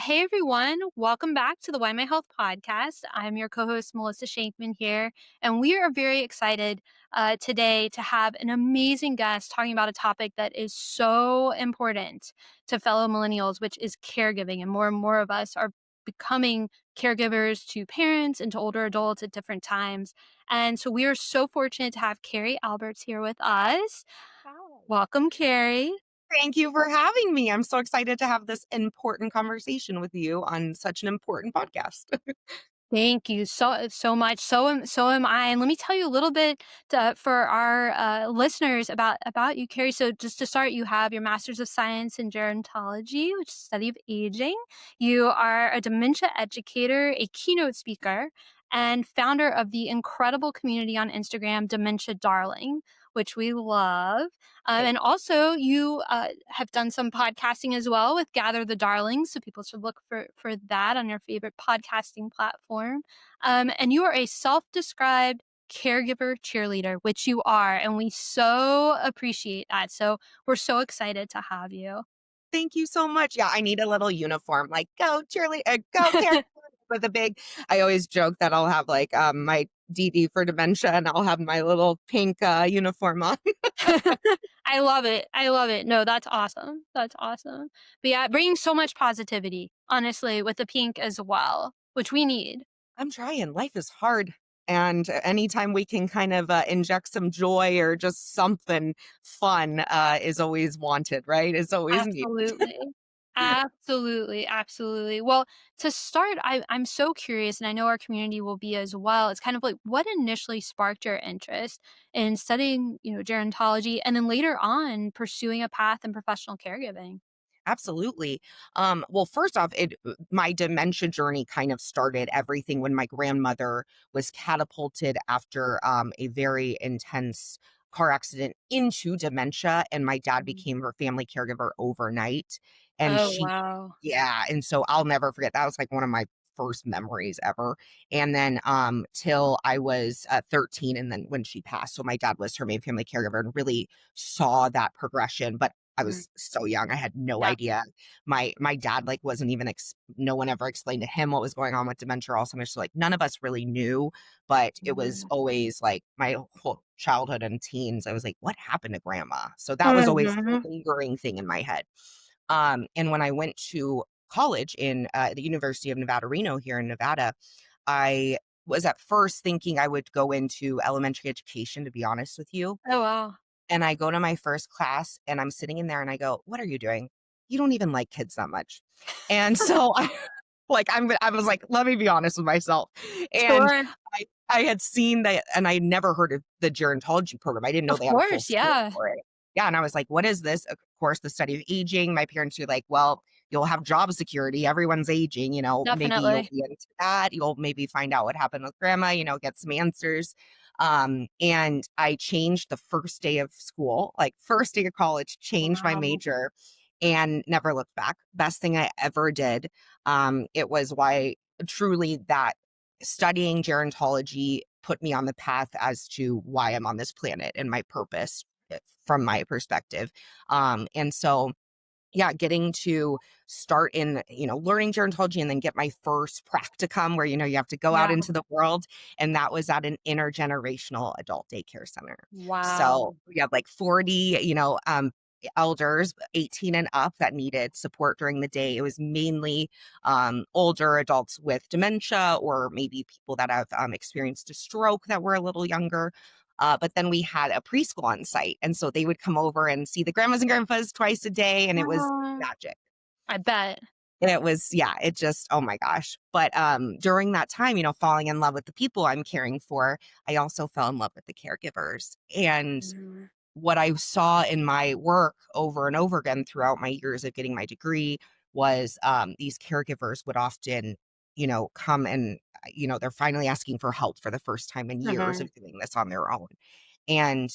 Hey everyone, welcome back to the YMyHealth Podcast. I'm your co-host Melissa Schenkman here, and we are very excited today to have an amazing guest talking about a topic that is so important to fellow millennials, which is caregiving. And more of us are becoming caregivers to parents and to older adults at different times. And so we are so fortunate to have Carrie Aalberts here with us. Hi. Welcome, Carrie. Thank you for having me. I'm so excited to have this important conversation with you on such an important podcast. Thank you so much. So am I. And let me tell you a little bit for our listeners about you, Carrie. So just to start, you have your Master's of Science in Gerontology, which is study of aging. You are a dementia educator, a keynote speaker, and founder of the incredible community on Instagram, Dementia Darling, which we love. Thank And also, you have done some podcasting as well with Gather the Darlings, so people should look for that on your favorite podcasting platform. And you are a self-described caregiver cheerleader, which you are, and we so appreciate that. So we're so excited to have you. thank you so much. Yeah, I need a little uniform, like go Cheerly, go Carrie with a big. I always joke that I'll have like my DD for dementia, and I'll have my little pink uniform on. I love it. I love it. No, that's awesome. That's awesome. But yeah, bringing so much positivity, honestly, with the pink as well, which we need. I'm trying. Life is hard. And anytime we can kind of inject some joy or just something fun is always wanted, right? Is always needed. Absolutely. Absolutely, absolutely. Well, to start, I'm so curious, and I know our community will be as well. It's kind of like what initially sparked your interest in studying, gerontology, and then later on pursuing a path in professional caregiving? Absolutely. Well, first off, my dementia journey kind of started everything when my grandmother was catapulted after a very intense car accident into dementia, and my dad Mhm. became her family caregiver overnight. And Oh, wow. yeah, and so I'll never forget. That was like one of my first memories ever. And then till I was 13, and then when she passed, so my dad was her main family caregiver and really saw that progression. But I Mm. was so young. I had no Yeah. idea. My dad like wasn't even no one ever explained to him what was going on with dementia or Alzheimer's. So like none of us really knew, but it was Mhm. always like my whole childhood and teens. I was like, what happened to grandma? So that was always a Mhm. lingering thing in my head. And when I went to college in the University of Nevada, Reno here in Nevada, I was at first thinking I would go into elementary education, to be honest with you. Oh, wow. And I go to my first class and I'm sitting in there and I go, "What are you doing? You don't even like kids that much." And so I was like, "Let me be honest with myself." And Sure. I had seen that and I never heard of the gerontology program. I didn't know Of they had a full course, school yeah. for it. Yeah, and I was like, "What is this?" Of course, the study of aging. My parents were like, "Well, you'll have job security. Everyone's aging, maybe you'll Definitely. be into that. You'll maybe find out what happened with grandma, get some answers." And I changed the first day of school, like first day of college, changed my Wow. major and never looked back. Best thing I ever did. It was why truly that studying gerontology put me on the path as to why I'm on this planet and my purpose from my perspective. And so yeah, getting to start in, learning gerontology and then get my first practicum where, you have to go out Yeah. into the world. And that was at an intergenerational adult daycare center. So Wow. we had like 40, elders 18 and up that needed support during the day. It was mainly older adults with dementia or maybe people that have experienced a stroke that were a little younger. But then we had a preschool on site. And so they would come over and see the grandmas and grandpas twice a day. And it was Aw. magic. I bet. It was, yeah, it just, oh my gosh. But during that time, falling in love with the people I'm caring for, I also fell in love with the caregivers. And Mhm. what I saw in my work over and over again throughout my years of getting my degree was these caregivers would often, come and, they're finally asking for help for the first time in years Mhm. of doing this on their own. And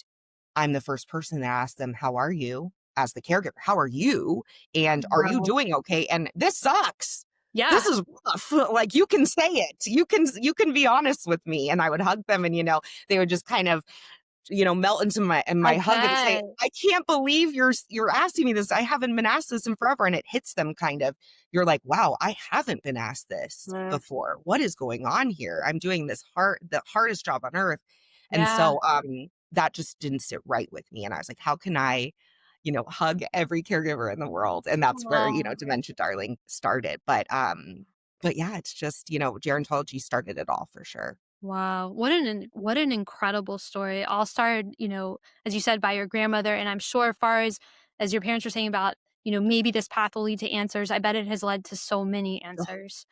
I'm the first person to ask them, how are you as the caregiver? How are you? And are you Wow. doing okay? And this sucks. This Yeah. is rough. Like you can say it. You can be honest with me. And I would hug them and, they would just kind of melt into my I hug and say, bet. I can't believe you're asking me this. I haven't been asked this in forever. And it hits them kind of, you're like, wow, I haven't been asked this Mm, before. What is going on here? I'm doing the hardest job on earth. And yeah. so that just didn't sit right with me. And I was like, how can I, hug every caregiver in the world? And that's where, Wow. Dementia Darling started. But yeah, it's just, gerontology started it all for sure. Wow. What an incredible story. All started, as you said, by your grandmother. And I'm sure as far as your parents were saying about, maybe this path will lead to answers, I bet it has led to so many Ugh, answers.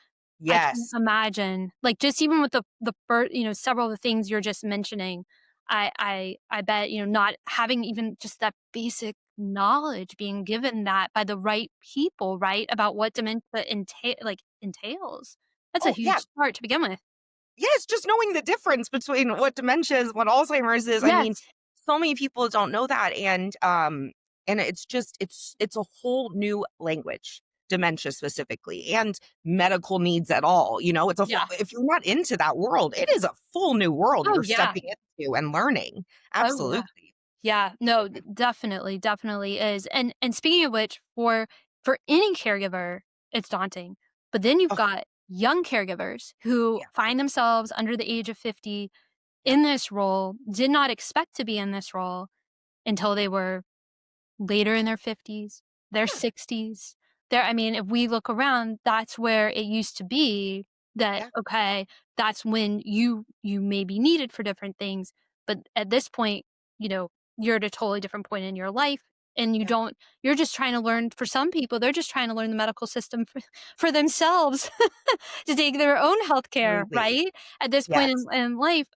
I can yes. imagine, like, just even with the first, several of the things you're just mentioning, I bet, not having even just that basic knowledge being given that by the right people, right, about what dementia entails. That's a Oh, huge yeah. start to begin with. Yes, just knowing the difference between what dementia is, what Alzheimer's is. I mean, Yes. so many people don't know that, and it's just it's a whole new language, dementia specifically, and medical needs at all. Yeah. If you're not into that world, it is a full new world Oh, you're yeah. stepping into and learning. Oh, yeah. Absolutely. Yeah. No, definitely, definitely is. And speaking of which, for any caregiver, it's daunting. But then you've Oh, got young caregivers who yeah, find themselves under the age of 50 yeah, in this role, did not expect to be in this role until they were later in their 50s, their yeah, 60s. I mean, if we look around, that's where it used to be that, yeah, okay, that's when you may be needed for different things. But at this point, you know, you're at a totally different point in your life and yeah. you're just trying to learn for some people, they're just trying to learn the medical system for themselves to take their own healthcare, Absolutely. right? At this point Yes. in life,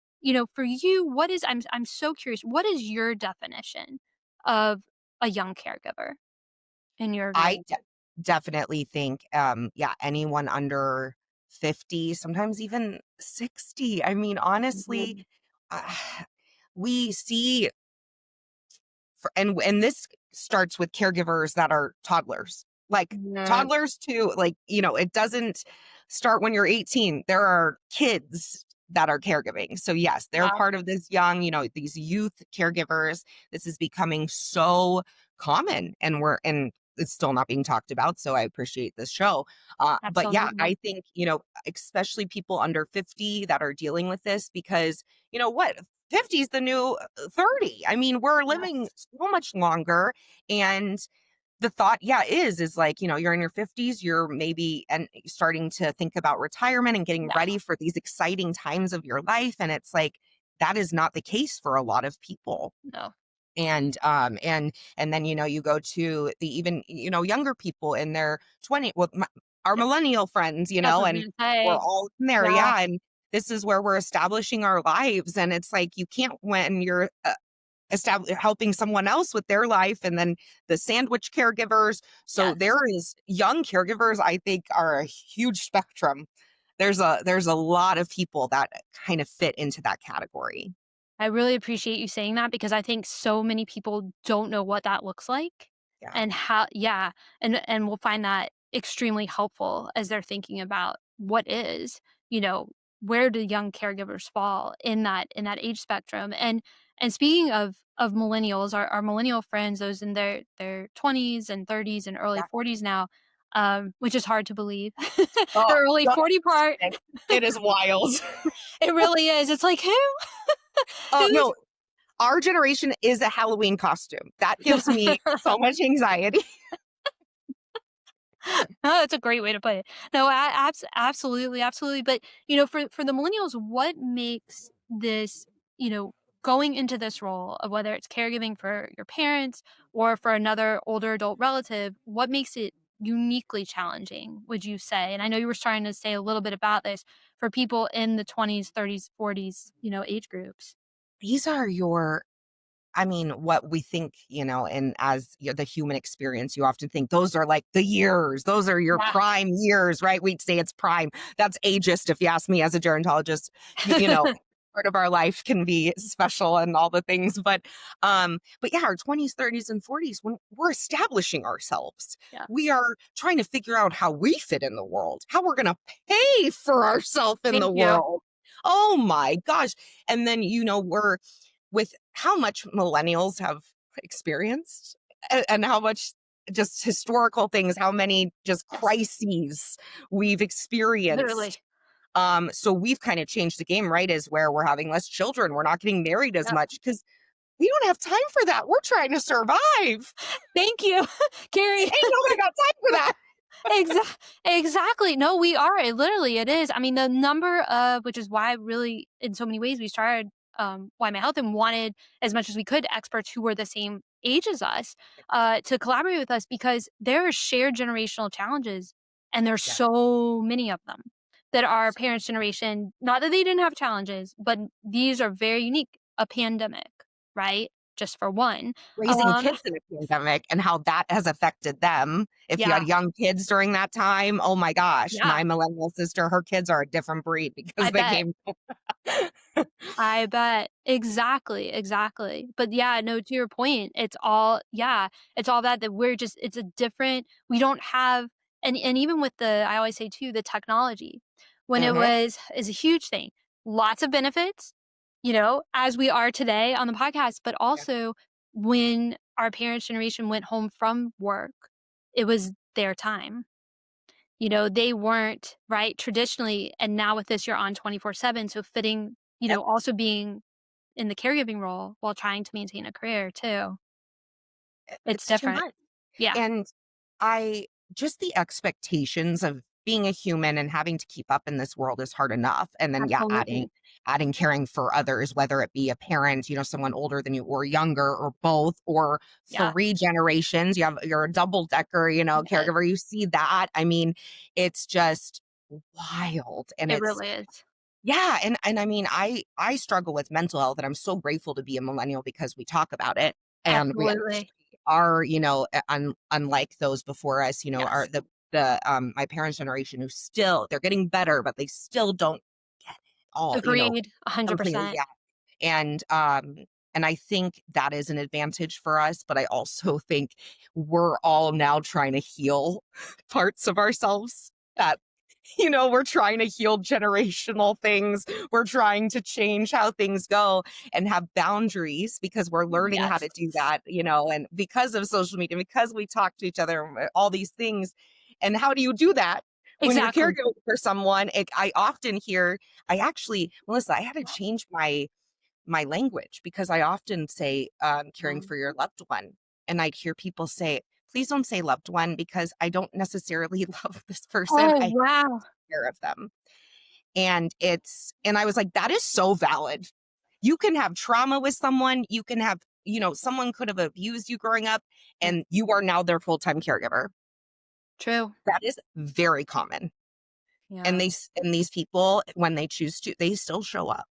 for you, what is I'm so curious, what is your definition of a young caregiver in your I view? definitely think, yeah, anyone under 50, sometimes even 60. I mean, honestly, Mhm. uh, we see, and this starts with caregivers that are toddlers, like Yeah, toddlers to like, it doesn't start when you're 18. There are kids that are caregiving. So yes, they're yeah, part of this young, these youth caregivers. This is becoming so common and it's still not being talked about. So I appreciate this show. But yeah, absolutely. I think, especially people under 50 that are dealing with this because what? 50 is the new 30. I mean, we're living Yes, so much longer. And the thought, yeah, is like, you're in your 50s, you're maybe and starting to think about retirement and getting yeah, ready for these exciting times of your life. And it's like, that is not the case for a lot of people. no, And then you go to the even younger people in their 20 well our yeah, millennial friends that's what I was and gonna we're say. all in there, Yeah, yeah, and this is where we're establishing our lives, and it's like you can't when you're helping someone else with their life, and then the sandwich caregivers. So yes. there is young caregivers, I think, are a huge spectrum. There's a lot of people that kind of fit into that category. I really appreciate you saying that because I think so many people don't know what that looks like Yeah, and how yeah, and will find that extremely helpful as they're thinking about what is, you know, where do young caregivers fall in that age spectrum. And speaking of millennials, our millennial friends, those in their 20s and 30s and early yeah. 40s now, which is hard to believe. The Oh, early don't 40 part, say it is wild. it really is. It's like who? Oh, Who's no, our generation is a Halloween costume. That gives me so much anxiety. Oh, that's a great way to put it. No, absolutely, absolutely. But for the millennials, what makes this, going into this role of whether it's caregiving for your parents or for another older adult relative, what makes it uniquely challenging? Would you say? And I know you were trying to say a little bit about this for people in the 20s, 30s, 40s, age groups. These are your I mean, what we think, and as the human experience, you often think those are like the years, those are your Yeah. prime years, right? We'd say it's prime. That's ageist, if you ask me as a gerontologist. You know, part of our life can be special and all the things, but yeah, our 20s, 30s, and 40s, when we're establishing ourselves, Yeah. we are trying to figure out how we fit in the world, how we're going to pay for ourselves in Thank the you. world. Oh my gosh. And then, we're with how much millennials have experienced and how much just historical things, how many just Yes. crises we've Literally. experienced. So we've kind of changed the game, right? Is where we're having less children. We're not getting married as Yep. much because we don't have time for that. We're trying to survive. Ain't Thank you, Carrie. nobody got time for that. Exactly. No, we are. It literally it is. I mean, the number of which is why really in so many ways we started Why My Health and wanted as much as we could experts who were the same age as us to collaborate with us because there are shared generational challenges and there's Yeah. so many of them that our parents' generation, not that they didn't have challenges, but these are very unique. A pandemic, right? Just for one. Raising Um, kids in a pandemic and how that has affected them. If you yeah, had young kids during that time, oh my gosh, yeah, my millennial sister, her kids are a different breed because I they bet. came. I bet. Exactly, exactly. But yeah, no, to your point, it's all yeah, it's all that we're just it's a different we don't have and even with the I always say too, the technology, when it Mhm. was is a huge thing. Lots of benefits, as we are today on the podcast, but Yeah. also when our parents' generation went home from work, it was their time. They weren't, right, traditionally, and now with this, you're on 24/7, so fitting, Yep. also being in the caregiving role while trying to maintain a career too. It's It's too different. much. Yeah, And I just the expectations of being a human and having to keep up in this world is hard enough. And then yeah, adding absolutely. caring for others, whether it be a parent, someone older than you or younger or both or Yeah, 3 generations. You're a double decker, yes, caregiver. You see that. I mean, it's just wild. And it it's really is. yeah, and I mean, I struggle with mental health, and I'm so grateful to be a millennial because we talk about it, and we Absolutely. are, unlike those before us, are Yes. the my parents' generation who still they're getting better, but they still don't get it all, Agreed, completely. 100%. Yeah, and I think that is an advantage for us, but I also think we're all now trying to heal parts of ourselves that we're trying to heal generational things. We're trying to change how things go and have boundaries because we're learning how Yes, to do that, and because of social media, because we talk to each other, all these things. And how do you do that when you're exactly. caregiving for someone? I often hear, Melissa, I had to change my language because I often say, caring Mm. for your loved one. And I'd hear people say, please don't say loved one because I don't necessarily love this person. Oh, I wow. care of them. And I was like, that is so valid. You can have trauma with someone, you can have, someone could have abused you growing up Mm, and you are now their full-time caregiver. true. That is very common. And Yeah, these people, when they choose to, they still show up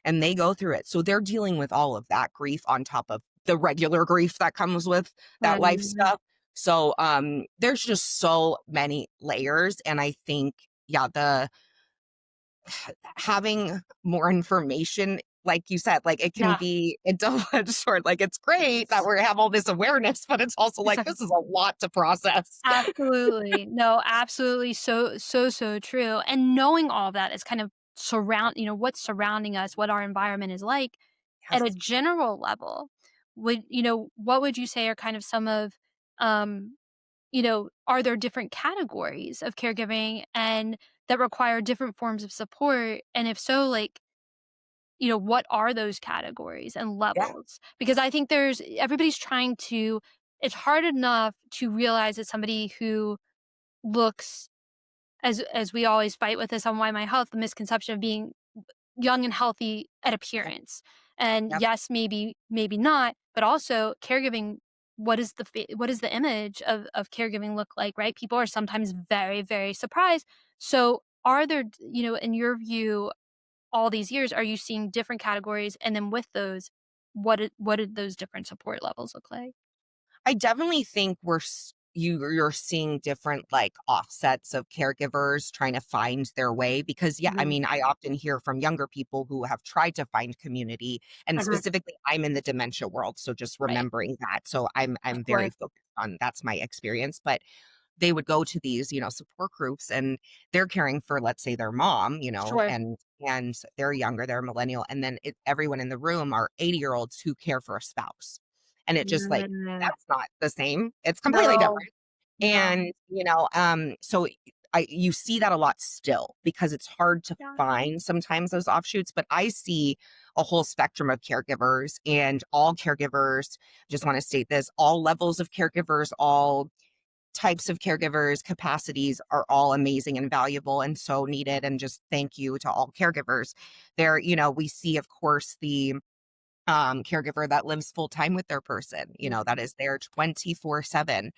and they go through it. So they're dealing with all of that grief on top of the regular grief that comes with that life mhm. stuff. So there's just so many layers. And I think, yeah, the having more information, like you said, like it can Yeah, be a double-edged sword. Like it's great that we have all this awareness, but it's also like exactly. this is a lot to process. Absolutely. No, absolutely. So, so, so true. And knowing all that is kind of what's surrounding us, what our environment is like at a Yes. general level. What would you say are kind of some of, um, are there different categories of caregiving and that require different forms of support? And if so, like, what are those categories and Yeah. levels? Because I think everybody's trying to, it's hard enough to realize that somebody who looks as we always fight with this on Why My Health, the misconception of being young and healthy at Yep. appearance. And Yep. yes, maybe not, but also caregiving, what is the image of caregiving look like, right? People are sometimes very, very surprised. So are there, in your view, all these years, are you seeing different categories? And then with those, what did those different support levels look like? I definitely think you're seeing different like offsets of caregivers trying to find their way because yeah, I Mhm. mean, I often hear from younger people who have tried to find community and Mhm. specifically I'm in the dementia world, so just Right. remembering that. So I'm Of very course. focused on that's my experience, but they would go to these, support groups and they're caring for let's say their mom, Sure. and they're younger, they're millennial, and then everyone in the room are 80-year-olds who care for a spouse. And it just like, Mm, that's not the same. It's completely no. different. Yeah. And, so you see that a lot still because it's hard to Yeah. find sometimes those offshoots, but I see a whole spectrum of caregivers and all caregivers. Just want to state this, all levels of caregivers, all types of caregivers, capacities are all amazing and valuable and so needed. And just thank you to all caregivers. We see, of course, the caregiver that lives full time with their person, that is there 24/7.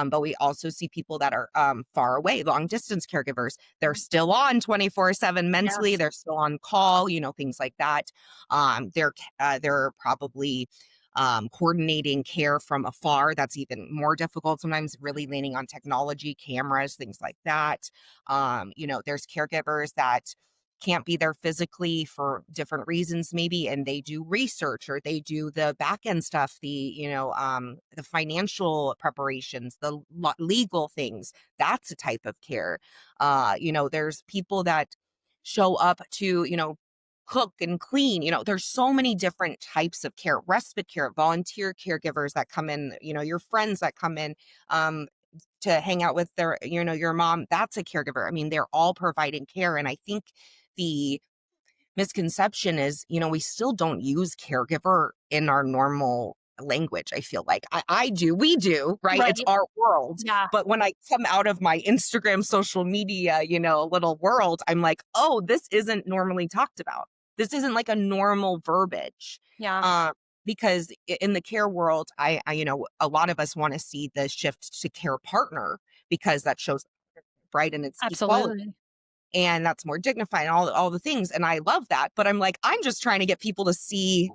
But we also see people that are far away, long distance caregivers. They're still on 24/7 mentally. Yes. They're still on call, things like that. They're probably coordinating care from afar. That's even more difficult sometimes, really leaning on technology, cameras, things like that. There's caregivers that can't be there physically for different reasons maybe, and they do research or they do the back end stuff, the financial preparations, the legal things. That's a type of care. There's people that show up to cook and clean. There's so many different types of care, respite care, volunteer caregivers that come in, your friends that come in to hang out with your mom. That's a caregiver. I mean, they're all providing care. And I think the misconception is, we still don't use caregiver in our normal language. I feel like I do, we do, right? Right. It's our world. Yeah. But when I come out of my Instagram social media, little world, I'm like, oh, this isn't normally talked about. This isn't like a normal verbiage. Yeah. Um, because in the care world, a lot of us want to see the shift to care partner because that shows, right, and it's equality Absolutely. and that's more dignified and all the things, and I love that, but I'm like, I'm just trying to get people to see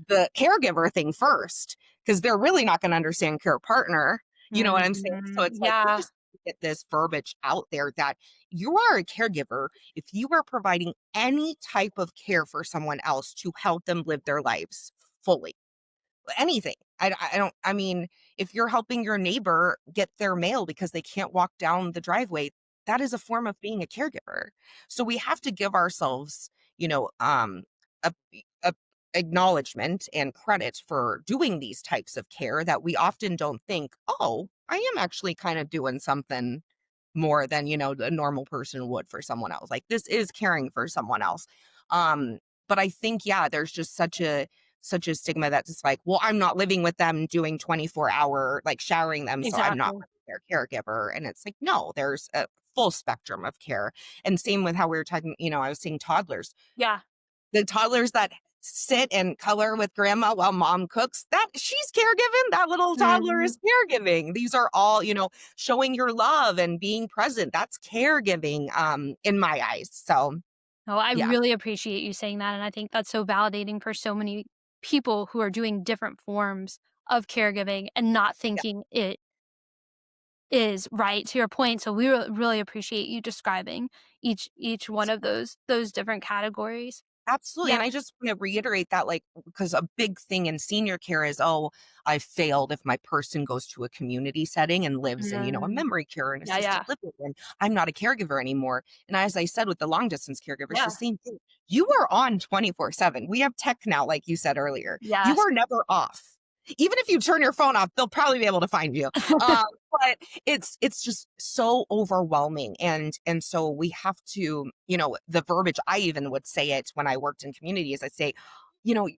the caregiver thing first, because they're really not gonna understand care partner, you know what I'm saying? So it's like, we Yeah. just get this verbiage out there that you are a caregiver if you are providing any type of care for someone else to help them live their lives fully. Anything. I mean, if you're helping your neighbor get their mail because they can't walk down the driveway, that is a form of being a caregiver. So we have to give ourselves, a, a acknowledgement and credit for doing these types of care that we often don't think, oh, I am actually kind of doing something more than, a normal person would for someone else. Like, this is caring for someone else. Um, but I think, yeah, there's just such a stigma that's just like, well, I'm not living with them doing 24-hour, like showering them, so I'm not Exactly. their caregiver. And it's like, no, there's a full spectrum of care. And same with how we were talking, I was saying toddlers. Yeah. The toddlers that sit and color with grandma while mom cooks, that she's caregiving. That little toddler Mhm. is caregiving. These are all, showing your love and being present. That's caregiving, in my eyes. So Oh, I yeah. really appreciate you saying that, and I think that's so validating for so many people who are doing different forms of caregiving and not Yeah. thinking it is right, to your point, so we really appreciate you describing each one of those different categories. Absolutely. Yeah. And I just want to reiterate that, like, because a big thing in senior care is, oh, I failed if my person goes to a community setting and lives in, a Mm. memory care and Yeah, assisted yeah. living, and I'm not a caregiver anymore. And as I said with the long distance caregivers, the Yeah. same thing. You are on 24/7. We have tech now, like you said earlier. You Yes. are never off. Even if you turn your phone off, they'll probably be able to find you. Um, but it's just so overwhelming, and so we have to, the verbiage, I even would say it when I worked in communities. I say,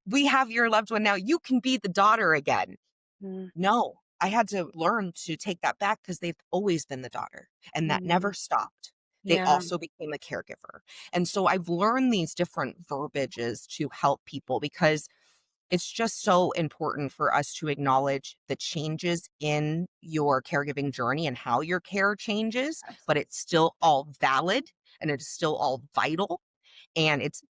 we have your loved one now, you can be the daughter again. Mm, No, I had to learn to take that back because they've always been the daughter, and that mm. never stopped. They Yeah. also became a caregiver. And so I've learned these different verbiages to help people because it's just so important for us to acknowledge the changes in your caregiving journey and how your care changes, but it's still all valid and it's still all vital. And it's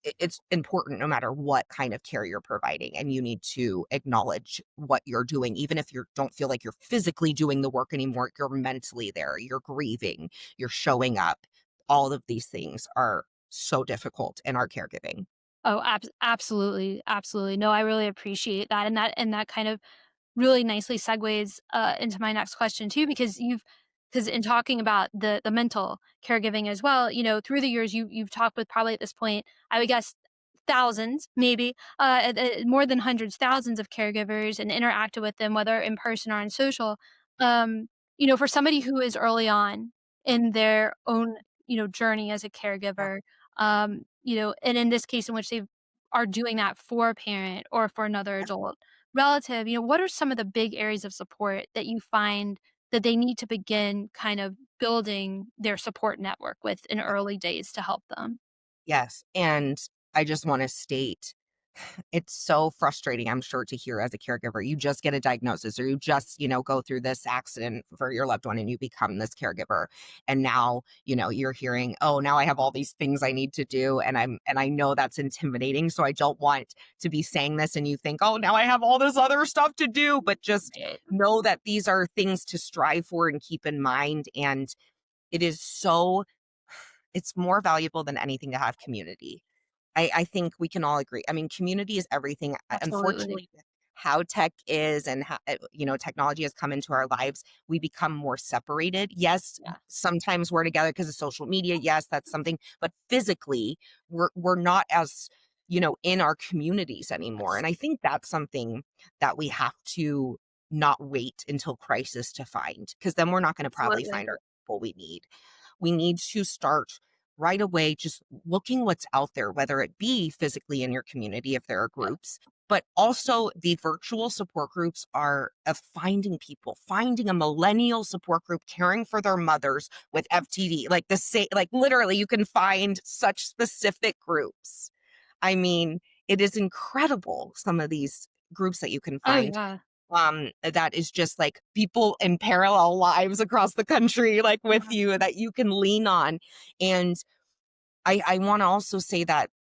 important no matter what kind of care you're providing. And you need to acknowledge what you're doing, even if you don't feel like you're physically doing the work anymore, you're mentally there, you're grieving, you're showing up. All of these things are so difficult in our caregiving. Oh, absolutely, absolutely. No, I really appreciate that, and that kind of really nicely segues, into my next question too, because you've because in talking about the mental caregiving as well, through the years you've talked with probably at this point, I would guess thousands, maybe more than hundreds, thousands of caregivers and interacted with them, whether in person or on social. Um, for somebody who is early on in their own, journey as a Yeah. caregiver, and in this case in which they are doing that for a parent or for another adult relative, what are some of the big areas of support that you find that they need to begin kind of building their support network with in early days to help them? Yes, and I just wanna state, it's so frustrating, I'm sure, to hear as a caregiver. You just get a diagnosis or you just, go through this accident for your loved one and you become this caregiver. And now, you're hearing, "Oh, now I have all these things I need to do," and I know that's intimidating, so I don't want to be saying this and you think, "Oh, now I have all this other stuff to do," but just Right. know that these are things to strive for and keep in mind, and it is so it's more valuable than anything to have community. I think we can all agree. I mean, community is everything. Absolutely. Unfortunately, how tech is and how, technology has come into our lives, we become more separated. Yes, Yeah. sometimes we're together because of social media. Yes, that's something, but physically, we're not as, in our communities anymore. Yes. And I think that's something that we have to not wait until crisis to find, because then we're not going to probably Absolutely. find our people we need. We need to start right away just looking what's out there, whether it be physically in your community if there are Yeah. groups, but also the virtual support groups are of finding people, finding a millennial support group caring for their mothers with FTD, like the same, like literally you can find such specific groups. I mean, it is incredible some of these groups that you can Oh, find, yeah. that is just like people in parallel lives across the country, like with Yeah. you that you can lean on. And I want to also say that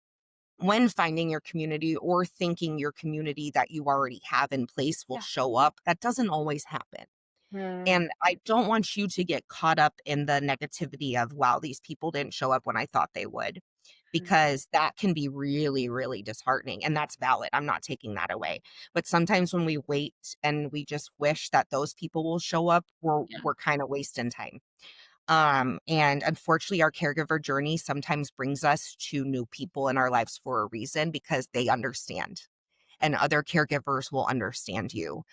when finding your community or thinking your community that you already have in place will Yeah. show up, that doesn't always happen. Mm. And I don't want you to get caught up in the negativity of, wow, these people didn't show up when I thought they would, Mm. because that can be really, really disheartening. And that's valid. I'm not taking that away. But sometimes when we wait and we just wish that those people will show up, Yeah. we're kind of wasting time. And unfortunately, our caregiver journey sometimes brings us to new people in our lives for a reason because they understand and other caregivers will understand you.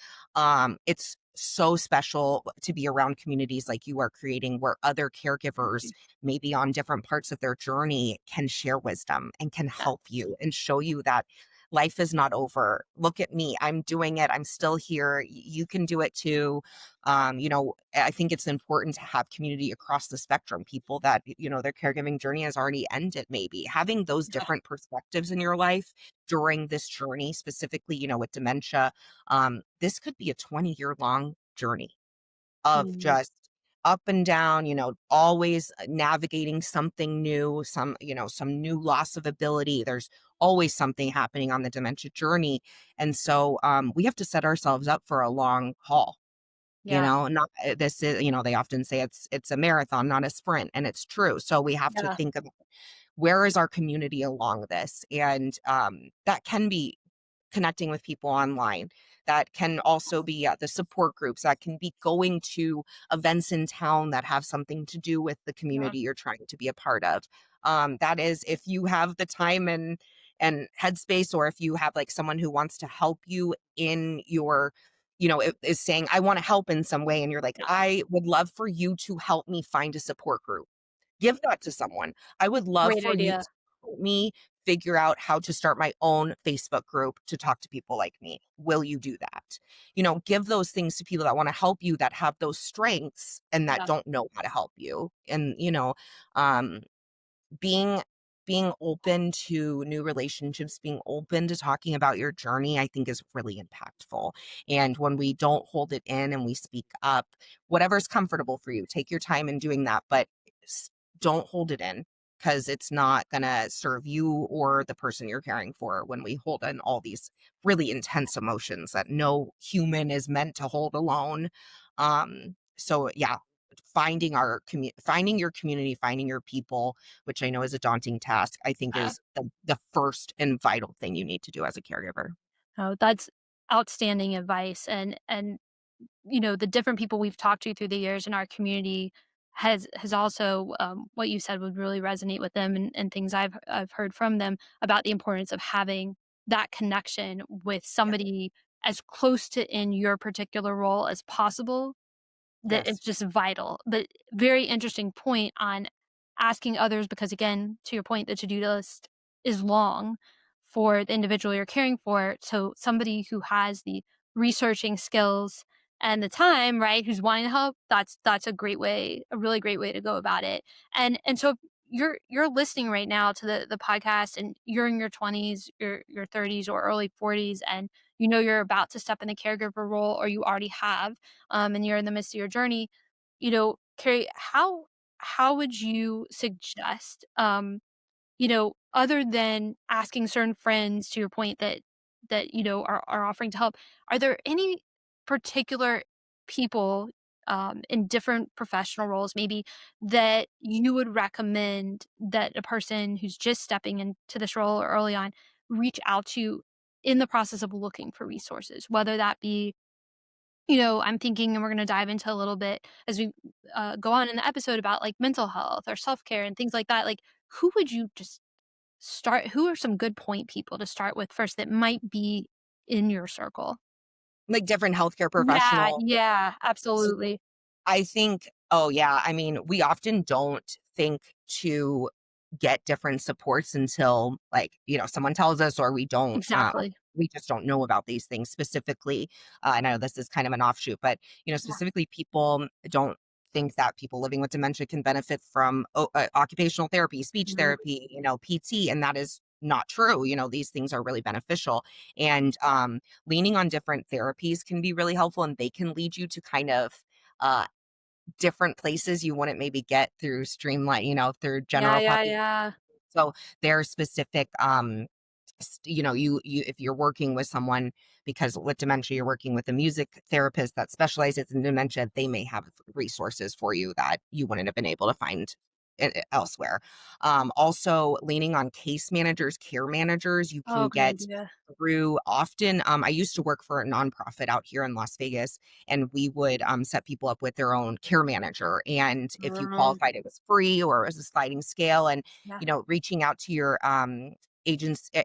It's so special to be around communities like you are creating where other Thank you. caregivers, maybe on different parts of their journey, can share wisdom and can help Yes. you and show you that life is not over. Look at me. I'm doing it. I'm still here. You can do it too. I think it's important to have community across the spectrum, people that, their caregiving journey has already ended, maybe having those Yeah. different perspectives in your life during this journey, specifically, with dementia. This could be a 20-year long journey of Mm. just up and down, always navigating something new, some new loss of ability. There's always something happening on the dementia journey. And so we have to set ourselves up for a long haul. Yeah. Not this is, they often say it's a marathon, not a sprint, and it's true. So we have to Yeah. think of where is our community along this, and that can be connecting with people online. That can also be the support groups. That can be going to events in town that have something to do with the Yeah. community you're trying to be a part of. That is, if you have the time and headspace, or if you have like someone who wants to help you in your, is saying, I want to help in some way, and you're like, Yeah. I would love for you to help me find a support group. Give that to someone. I would love Great for you idea. to help me figure out how to start my own Facebook group to talk to people like me. Will you do that? Give those things to people that want to help you, that have those strengths and that Yeah. don't know how to help you. And, um, being being open to new relationships, being open to talking about your journey, I think is really impactful. And when we don't hold it in and we speak up, whatever's comfortable for you, take your time in doing that, but s- don't hold it in, because it's not going to serve you or the person you're caring for when we hold in all these really intense emotions that no human is meant to hold alone. So yeah, finding your community, finding your people, which I know is a daunting task, I think Yeah. is the first and vital thing you need to do as a caregiver. Oh, that's outstanding advice, and the different people we've talked to through the years in our community has also, what you said would really resonate with them, and things I've heard from them about the importance of having that connection with Yeah. somebody as close to in your particular role as possible, that is Yes. just vital. But very interesting point on asking others, because again, to your point, the to-do list is long for the individual you're caring for. So somebody who has the researching skills and the time, right, who's wanting to help, that's a great way, a really great way to go about it. And so if you're listening right now to the podcast and you're in your 20s, your 30s or early 40s, and you're about to step in the caregiver role, or you already have, and you're in the midst of your journey, Carrie, how would you suggest, other than asking certain friends, to your point, that are offering to help, are there any particular people, in different professional roles, maybe, that you would recommend that a person who's just stepping into this role or early on reach out to in the process of looking for resources, whether that be, I'm thinking, and we're going to dive into a little bit as we go on in the episode about like mental health or self care and things like that. Like, who would you just start? Who are some good point people to start with first that might be in your circle? Like different healthcare Yeah, professional. yeah, absolutely. I think, oh yeah, I mean, we often don't think to get different supports until like, someone tells us, or Exactly. we just don't know about these things specifically. I know this is kind of an offshoot, but Yeah. specifically people don't think that people living with dementia can benefit from occupational therapy, speech Mhm. therapy, PT, and that is not true. These things are really beneficial. And leaning on different therapies can be really helpful, and they can lead you to kind of uh, different places you wouldn't maybe get through streamline, through Yeah, general yeah, population. yeah. So there are specific, you if you're working with someone, because with dementia, you're working with a music therapist that specializes in dementia, they may have resources for you that you wouldn't have been able to find elsewhere. Also leaning on case managers, care managers, you Oh, can good get idea. through often. I used to work for a nonprofit out here in Las Vegas, and we would set people up with their own care manager. And if you Um, qualified, it was free, or it was a sliding scale. And yeah. reaching out to your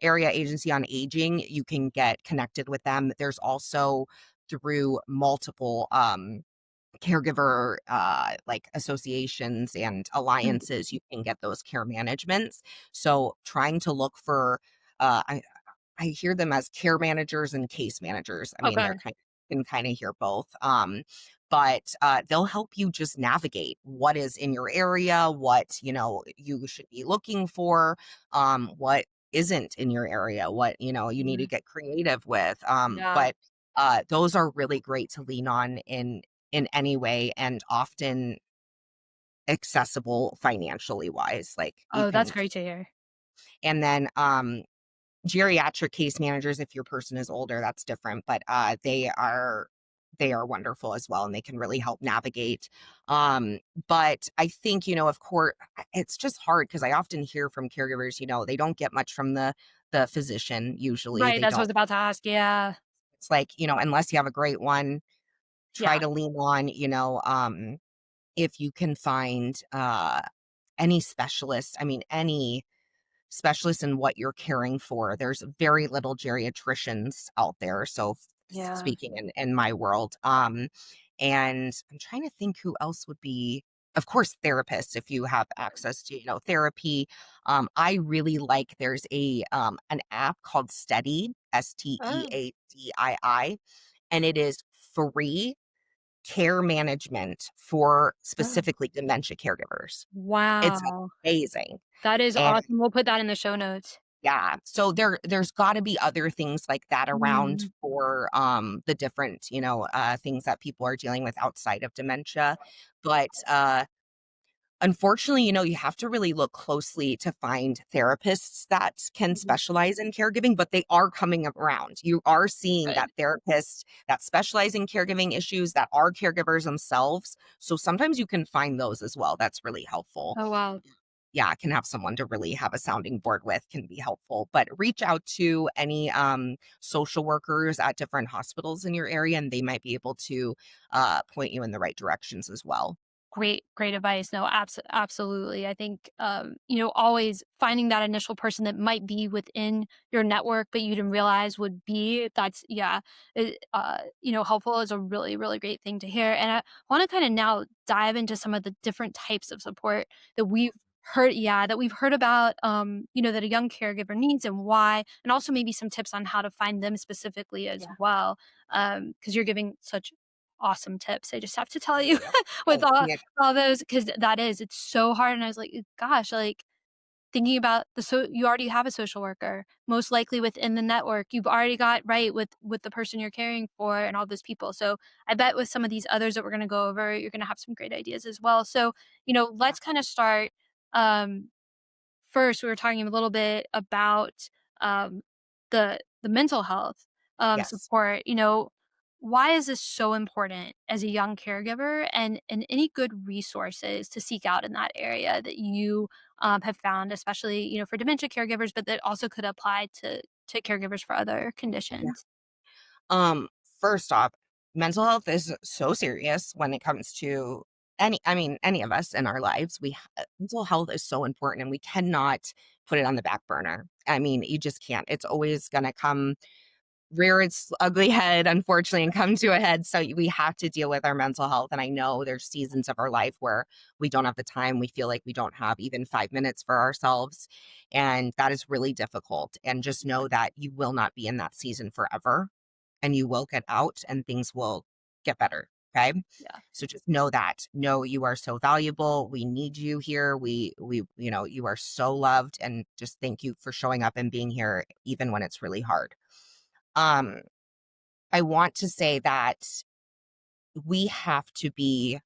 area agency on aging, you can get connected with them. There's also through multiple caregiver like associations and Mm. alliances, you can get those care managements. So trying to look for I hear them as care managers and case managers. I mean, Okay. they're can kind of hear both. But they'll help you just navigate what is in your area, what you should be looking for, what isn't in your area, what you need to Mm. get creative with. Yeah. But those are really great to lean on in any way, and often accessible financially wise. Like you Oh, that's can, great to hear. and then geriatric case managers, if your person is older, that's different, but they are wonderful as well, and they can really help navigate. But I think, of course, it's just hard because I often hear from caregivers, they don't get much from the physician. Usually Right, they that's what I don't. was about to ask. Yeah. It's like, unless you have a great one, try Yeah. to lean on, if you can find any specialist. I mean, any specialist in what you're caring for. There's very little geriatricians out there. So Yeah. speaking in my world, and I'm trying to think who else would be, of course, therapists, if you have access to, therapy. I really like, there's an app called Steady, Oh. STEADII, and it is free care management for Oh. specifically dementia caregivers. It's Wow. amazing. That is And awesome. We'll put that in the show notes. yeah, so there's gotta be other things like that around Mhm. for, the different, things that people are dealing with outside of dementia, but, unfortunately, you have to really look closely to find therapists that can Mhm. specialize in caregiving, but they are coming around. You are seeing Good. that therapists that specialize in caregiving issues that are caregivers themselves, so sometimes you can find those as well. That's really helpful. Oh, wow. yeah, can have someone to really have a sounding board with can be helpful. But reach out to any social workers at different hospitals in your area, and they might be able to point you in the right directions as well. Great advice. No, absolutely. I think, always finding that initial person that might be within your network, but you didn't realize would be, that's, yeah, helpful is a really, really great thing to hear. And I want to kind of now dive into some of the different types of support that we've heard about, that a young caregiver needs and why, and also maybe some tips on how to find them specifically as Yeah. well. Because you're giving such awesome tips. I just have to tell you Yeah. with Oh, yeah. all those, because it's so hard, and I was like, gosh, like, thinking about you already have a social worker, most likely within the network. You've already got right with the person you're caring for and all those people. So I bet with some of these others that we're gonna go over, you're gonna have some great ideas as well. So, Yeah. let's kind of start, um first, we were talking a little bit about, um, the mental health, Yes. support. Why is this so important as a young caregiver, and any good resources to seek out in that area that you, have found, especially, for dementia caregivers, but that also could apply to caregivers for other Yeah. conditions? Um, First off, mental health is so serious when it comes to any of us in our lives. Mental health is so important and we cannot put it on the back burner. I mean, you just can't. It's always going to come rear its ugly head, unfortunately, and come to a head. So we have to deal with our mental health. And I know there's seasons of our life where we don't have the time. We feel like we don't have even 5 minutes for ourselves. And that is really difficult. And just know that you will not be in that season forever and you will get out and things will get better. Okay. Yeah, So just know that. Know you are so valuable. We need you here. You are so loved. And just thank you for showing up and being here, even when it's really hard. Um, I want to say that we have to be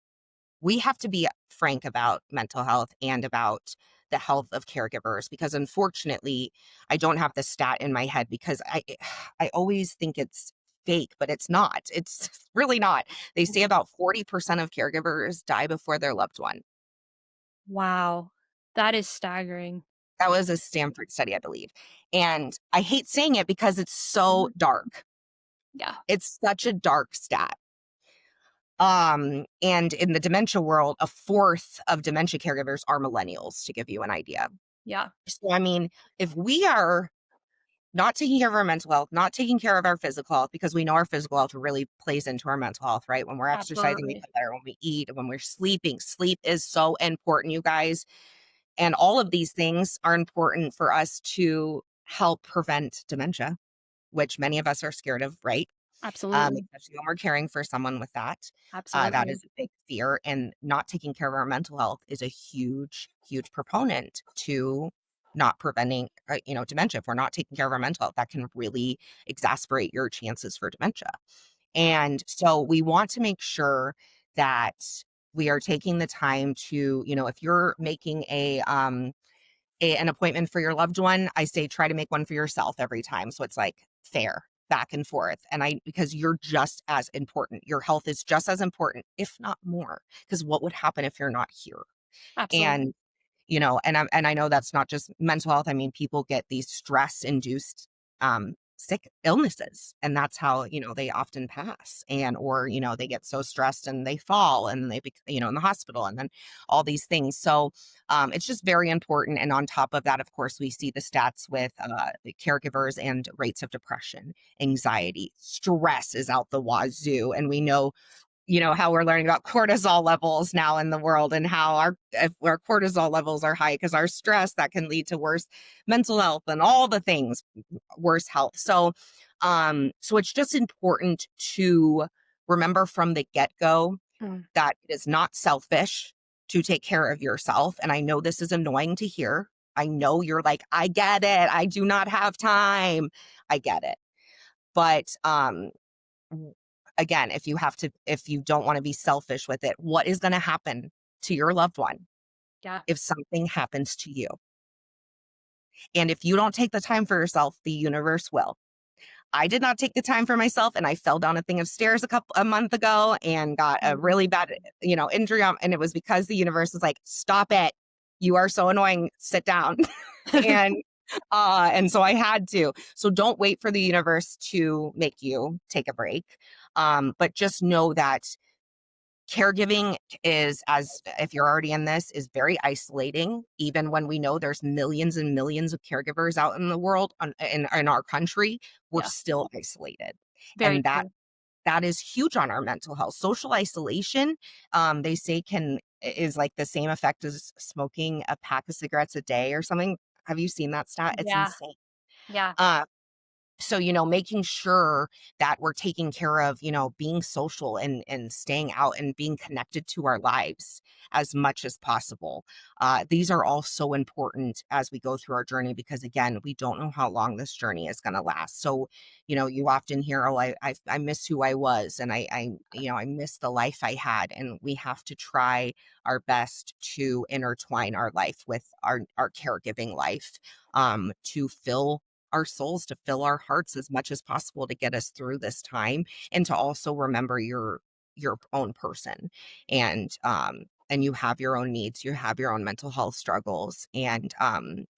we have to be frank about mental health and about the health of caregivers because unfortunately I don't have the stat in my head because I always think it's fake, but it's not. It's really not. They say about 40% of caregivers die before their loved one. wow, that is staggering. That was a Stanford study, I believe. And I hate saying it because it's so Mhm. dark. Yeah, It's such a dark stat. And in the dementia world, a fourth of dementia caregivers are millennials, to give you an idea. yeah, So, I mean, if we are not taking care of our mental health, not taking care of our physical health, because we know our physical health really plays into our mental health, right? When we're exercising, we absolutely, get better. When we eat, when we're sleeping, sleep is so important, you guys. And all of these things are important for us to help prevent dementia, which many of us are scared of, right? absolutely, Especially when we're caring for someone with that. That absolutely. is a big fear, and not taking care of our mental health is a huge, huge proponent to not preventing, dementia. If we're not taking care of our mental health, that can really exasperate your chances for dementia. And so we want to make sure that we are taking the time to, if you're making an appointment for your loved one, I say try to make one for yourself every time. So it's like fair back and forth. And because you're just as important. Your health is just as important, if not more. Because what would happen if you're not here? Absolutely. And and I know that's not just mental health. I mean, people get these stress induced sick illnesses, and that's how, they often pass, and or, they get so stressed and they fall and in the hospital, and then all these things. So it's just very important. And on top of that, of course, we see the stats with the caregivers and rates of depression, anxiety, stress is out the wazoo. And we know, how we're learning about cortisol levels now in the world, and how if our cortisol levels are high because our stress, that can lead to worse mental health and all the things, worse health. So it's just important to remember from the get-go Mm, that it is not selfish to take care of yourself. And I know this is annoying to hear. I know you're like, I get it. I do not have time. I get it. But w- again, if you don't want to be selfish with it, what is going to happen to your loved one yeah. if something happens to you? And if you don't take the time for yourself, the universe will. I did not take the time for myself, and I fell down a thing of stairs a month ago and got a Mhm. really bad, injury, and it was because the universe was like, stop it. you are so annoying. Sit down. and and so I had to. So don't wait for the universe to make you take a break. But just know that caregiving is, as if you're already in this, is very isolating. Even when we know there's millions and millions of caregivers out in the world, in our country, we're Yeah, still isolated. very And that true. that is huge on our mental health. Social isolation, they say, is like the same effect as smoking a pack of cigarettes a day or something. Have you seen that stat? It's Yeah, insane. yeah. Uh, so, making sure that we're taking care of, being social and staying out and being connected to our lives as much as possible. These are all so important as we go through our journey, because again, we don't know how long this journey is going to last. So, you often hear, oh, I miss who I was, and I miss the life I had. And we have to try our best to intertwine our life with our caregiving life, to fill our souls, to fill our hearts as much as possible to get us through this time, and to also remember your own person. And you have your own needs, you have your own mental health struggles, and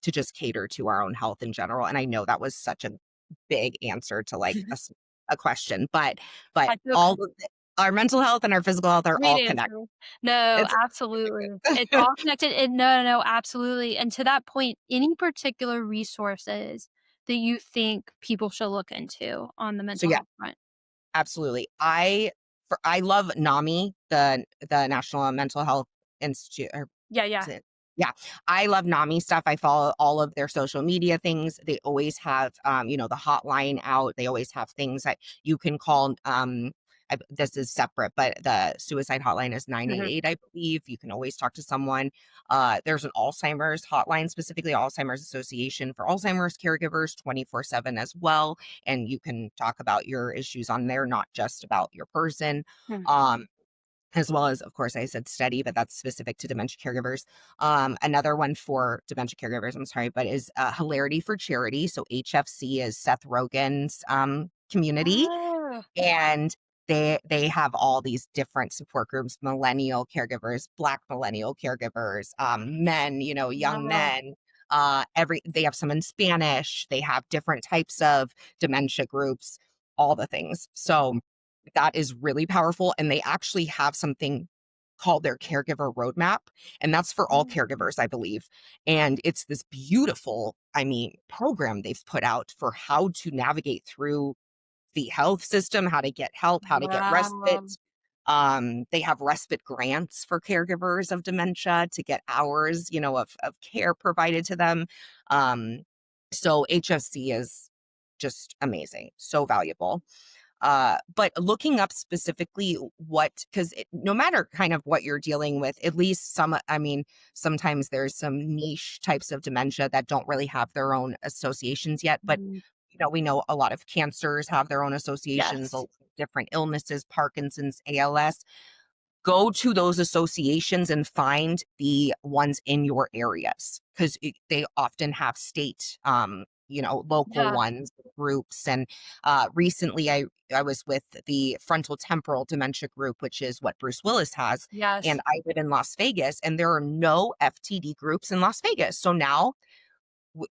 to just cater to our own health in general. And I know that was such a big answer to like a question, but I took all of our mental health and our physical health are great all connected. answer. No, It's absolutely. It's all connected, and no, absolutely, and to that point, any particular resources that you think people should look into on the so mental yeah, health front? absolutely. I love NAMI, the National Mental Health Institute, or Yeah, is yeah. it? Yeah, I love NAMI stuff. I follow all of their social media things. They always have, the hotline out. They always have things that you can call. This is separate, but the suicide hotline is Mhm. 988, I believe. You can always talk to someone. There's an Alzheimer's hotline, specifically Alzheimer's Association for Alzheimer's caregivers, 24/7 as well. And you can talk about your issues on there, not just about your person. Mm. Um, as well as, of course, I said study, but that's specific to dementia caregivers. Another one for dementia caregivers, I'm sorry, but is Hilarity for Charity. So HFC is Seth Rogen's community, Oh, and they have all these different support groups: millennial caregivers, Black millennial caregivers, men, young wow. men. They have some in Spanish. They have different types of dementia groups, all the things. So that is really powerful. And they actually have something called their caregiver roadmap. And that's for all Mm. caregivers, I believe. And it's this beautiful, program they've put out for how to navigate through the health system, how to get help, how to get Wow. respite. They have respite grants for caregivers of dementia to get hours, of care provided to them. So HFC is just amazing, so valuable. But looking up specifically because no matter kind of what you're dealing with, at least sometimes there's some niche types of dementia that don't really have their own associations yet. But, Mm. we know a lot of cancers have their own associations, Yes. different illnesses, Parkinson's, ALS. Go to those associations and find the ones in your areas, because they often have state, local Yeah. ones, groups. And recently I was with the frontal temporal dementia group, which is what Bruce Willis has. And Yes. I live in Las Vegas, and there are no FTD groups in Las Vegas. So now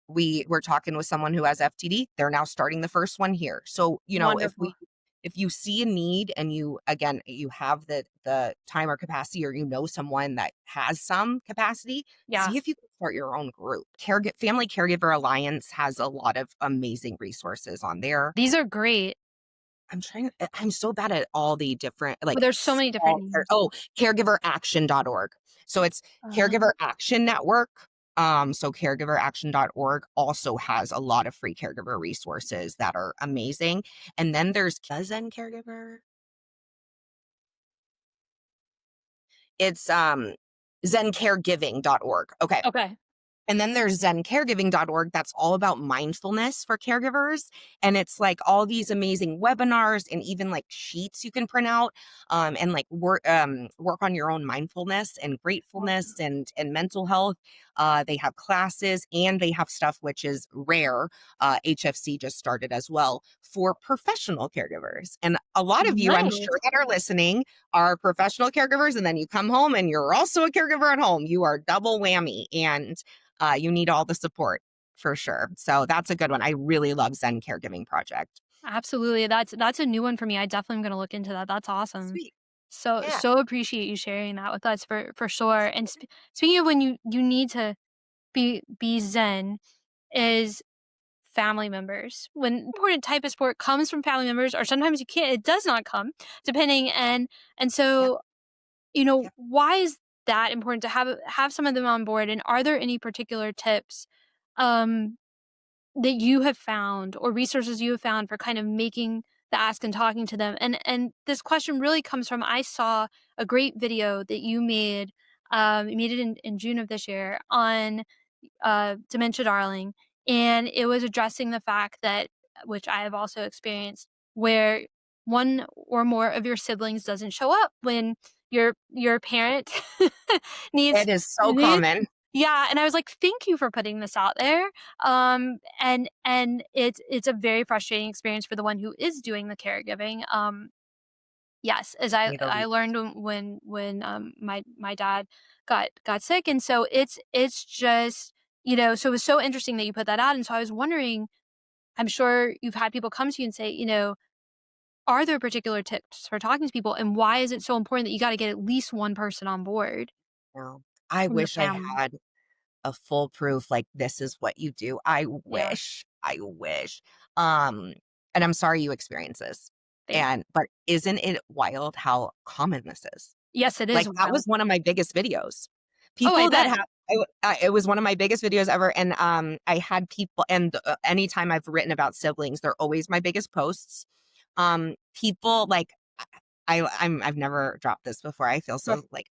we're talking with someone who has FTD. They're now starting the first one here. So, Wonderful. if you see a need, and you have the time or capacity, or someone that has some capacity, Yeah. see if you can start your own group. Family Caregiver Alliance has a lot of amazing resources on there. These are great. I'm so bad at all the different, Well, like, there's so many different names. caregiveraction.org. So it's Uh, Caregiver Action Network. So caregiveraction.org also has a lot of free caregiver resources that are amazing. And then there's Zen Caregiver. It's zencaregiving.org. Okay. okay. And then there's zencaregiving.org. That's all about mindfulness for caregivers. And it's like all these amazing webinars and even like sheets you can print out, and like work on your own mindfulness and gratefulness and mental health. They have classes and they have stuff which is rare. HFC just started as well for professional caregivers. And a lot of you, I'm Nice. sure, that are listening are professional caregivers. And then you come home and you're also a caregiver at home. You are double whammy. And you need all the support for sure. So that's a good one. I really love Zen Caregiving Project. Absolutely. That's a new one for me. I definitely am going to look into that. That's awesome. Sweet. So Yeah. so appreciate you sharing that with us for sure. And speaking of when you need to be zen, is family members. When important type of support comes from family members, or sometimes you can't, it does not come, depending. And Yep. so, Yep. why is that important to have some of them on board? And are there any particular tips um that you have found, or resources you have found, for kind of making the ask and talking to them? And this question really comes from, I saw a great video that you made it in June of this year on Dementia Darling, and it was addressing the fact that, which I have also experienced, where one or more of your siblings doesn't show up when your parent needs It is so needs common. yeah, and I was like, "Thank you for putting this out there." And it's a very frustrating experience for the one who is doing the caregiving. Yes, as Need a I reach. learned when my dad got sick, and so it's just, so it was so interesting that you put that out, and so I was wondering, I'm sure you've had people come to you and say, are there particular tips for talking to people, and why is it so important that you gotta get at least one person on board No. I from your wish I family? had a foolproof, like, this is what you do. I Yeah, wish. I wish. Um, and I'm sorry you experience this. thanks. But isn't it wild how common this is? Yes, it is Like, that wild. was one of my biggest videos. Oh, I People that bet. have it was one of my biggest videos ever, and, I had people and, anytime I've written about siblings, they're always my biggest posts. People like I've never dropped this before, I feel so, like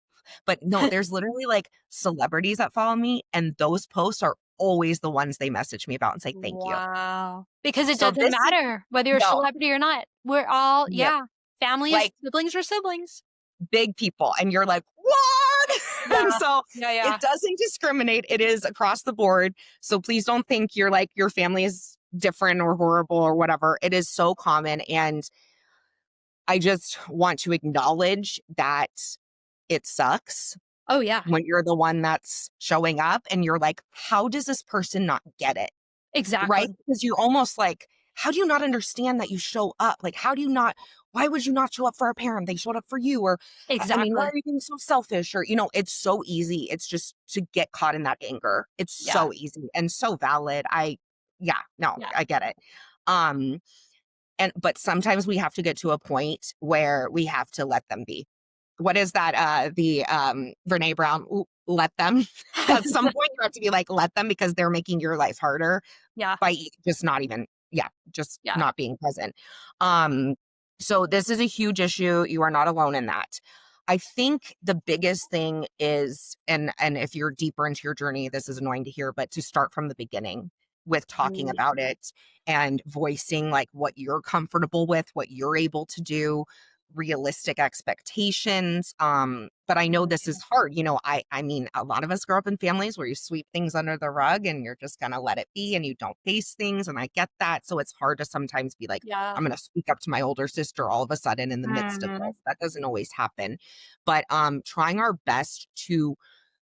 but no, there's literally, like, celebrities that follow me, and those posts are always the ones they message me about and say, "Thank you." Wow. Because it So doesn't this is matter whether you're a no, celebrity or not. We're all, yep, yeah, family is like, siblings are siblings. big people, and you're like, "What?" And Yeah. so Yeah, yeah. it doesn't discriminate, it is across the board, so please don't think you're like, your family is different or horrible or whatever. It is so common, and I just want to acknowledge that it sucks Oh, yeah. when you're the one that's showing up and you're like, "How does this person not get it?" Right? Exactly. Because you're almost like, "How do you not understand that you show up? Like, how do you not why would you not show up for a parent? They showed up for you." Or, I mean, "Why Exactly. are you being so selfish?" Or, it's so easy. It's just to get caught in that anger. It's Yeah. so easy and so valid. Yeah, no, Yeah. I get it. Um, but sometimes we have to get to a point where we have to let them be. What is that? The Brene Brown, let them. At some point, you have to be like, let them, because they're making your life harder Yeah. by just not even, yeah, just Yeah. not being present. Um, so this is a huge issue. You are not alone in that. I think the biggest thing is, and if you're deeper into your journey, this is annoying to hear, but to start from the beginning with talking Mm, about it and voicing like what you're comfortable with, what you're able to do, realistic expectations. But I know this is hard. I mean, a lot of us grow up in families where you sweep things under the rug and you're just gonna let it be and you don't face things. And I get that. So it's hard to sometimes be like, yeah. I'm gonna speak up to my older sister all of a sudden in the midst of Mhm. this. That doesn't always happen. But trying our best to,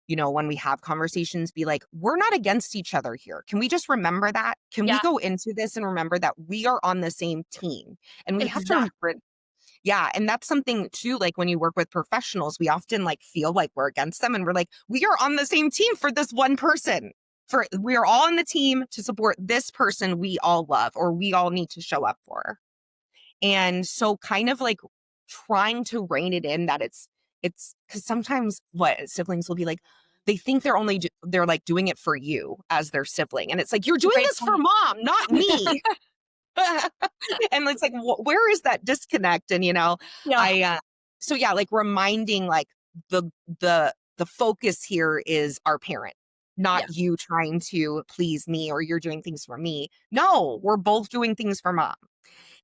when we have conversations, be like, we're not against each other here. Can we just remember that? Can we Yeah. go into this and remember that we are on the same team? And we have to Exactly. remember, yeah, and that's something too, like when you work with professionals, we often like feel like we're against them, and we're like, we are on the same team for this one person. We are all on the team to support this person we all love or we all need to show up for. And so kind of like trying to rein it in, that it's because sometimes what siblings will be like, they think they're like doing it for you as their sibling. And it's like, you're doing Great this for point. mom, not me. And it's like, where is that disconnect? And Yeah. I so yeah, like reminding like the the focus here is our parent. not Yeah. you trying to please me or you're doing things for me. No, we're both doing things for mom.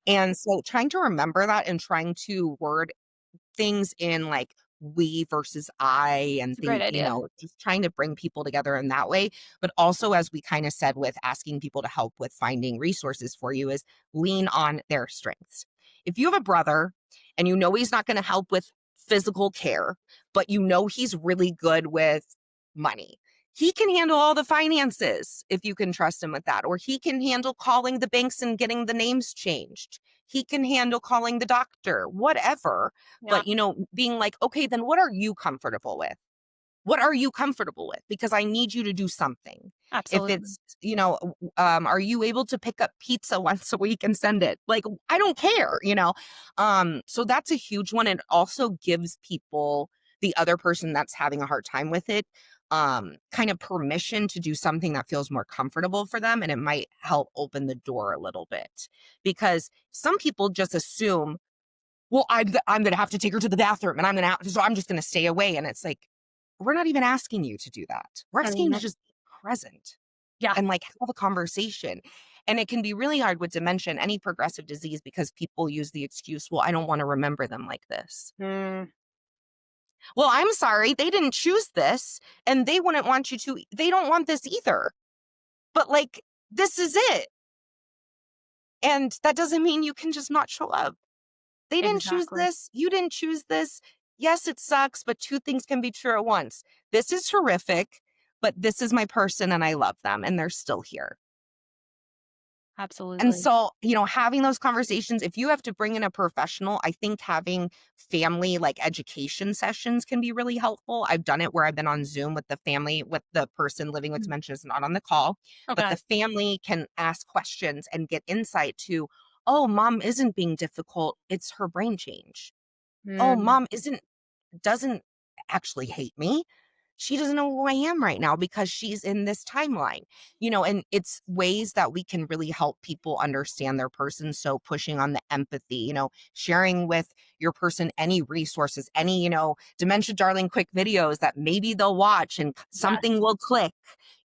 And so trying to remember that and trying to word things in like we versus I and It's a great think, idea. just trying to bring people together in that way. But also, as we kind of said, with asking people to help with finding resources for you, is lean on their strengths. If you have a brother and you know he's not going to help with physical care, but you know he's really good with money, he can handle all the finances if you can trust him with that, or he can handle calling the banks and getting the names changed. He can handle calling the doctor, whatever. Yeah, But, being like, okay, then what are you comfortable with? What are you comfortable with? Because I need you to do something. If absolutely. it's, are you able to pick up pizza once a week and send it? Like, I don't care. So that's a huge one. It also gives people, the other person that's having a hard time with it, kind of permission to do something that feels more comfortable for them. And it might help open the door a little bit, because some people just assume, well, I'm going to have to take her to the bathroom and so I'm just going to stay away. And it's like, we're not even asking you to do that. We're I asking you mean, to just be present yeah. and like have a conversation. And it can be really hard with dementia and any progressive disease, because people use the excuse, well, I don't want to remember them like this. Mm, Well, I'm sorry, they didn't choose this and they wouldn't want you to, they don't want this either. But like, this is it. And that doesn't mean you can just not show up. They didn't choose exactly. this. You didn't choose this. Yes, it sucks, but two things can be true at once. This is horrific, but this is my person and I love them and they're still here. And Absolutely. so, having those conversations, if you have to bring in a professional, I think having family like education sessions can be really helpful. I've done it where I've been on Zoom with the family, with the person living with Mm, dementia is not on the call, but okay. the family can ask questions and get insight to, oh, mom isn't being difficult. It's her brain change. Oh, Mm, mom doesn't actually hate me. She doesn't know who I am right now because she's in this timeline, and it's ways that we can really help people understand their person. So pushing on the empathy, sharing with your person any resources, any, dementia darling quick videos that maybe they'll watch and yes. something will click,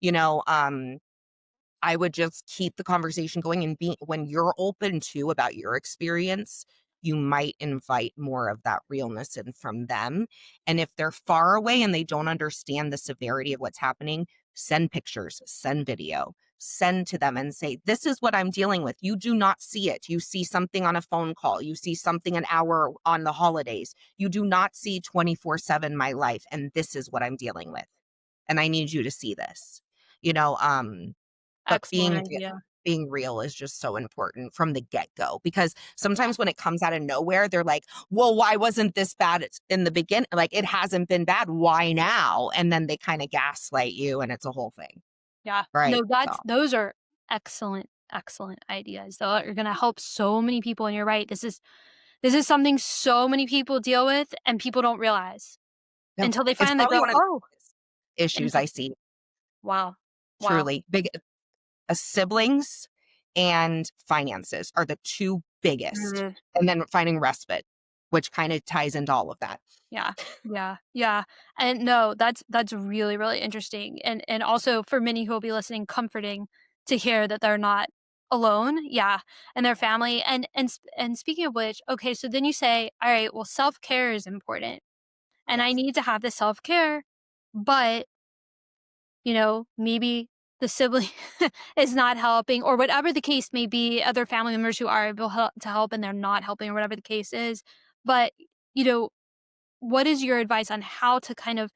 you know, I would just keep the conversation going, and when you're open to about your experience, you might invite more of that realness in from them. And if they're far away and they don't understand the severity of what's happening, send pictures, send video, send to them and say, this is what I'm dealing with. You do not see it. You see something on a phone call. You see something an hour on the holidays. You do not see 24/7 my life. And this is what I'm dealing with. And I need you to see this. You know, but Excellent idea. being real is just so important from the get-go, because sometimes when it comes out of nowhere, they're like, "Well, why wasn't this bad in the beginning? Like, it hasn't been bad. Why now?" And then they kinda gaslight you, and it's a whole thing, Yeah. right? No, So, those are excellent, excellent ideas that are gonna help so many people, and you're right, this is something so many people deal with and people don't realize no, until they it's finally probably go, one of the "Oh," biggest and issues it's like, I see, "Wow. Wow." truly. Big siblings and finances are the 2 biggest, Mhm. and then finding respite, which kinda ties into all of that. Yeah. Yeah. Yeah. And no, that's really, really interesting. And also for many who will be listening, comforting to hear that they're not alone. Yeah. And their family. And speaking of which, okay, so then you say, all right, well, self-care is important. And I Yes. need to have the self-care, but maybe the sibling is not helping or whatever the case may be, other family members who are able to help and they're not helping or whatever the case is. But, you know, what is your advice on how to kind of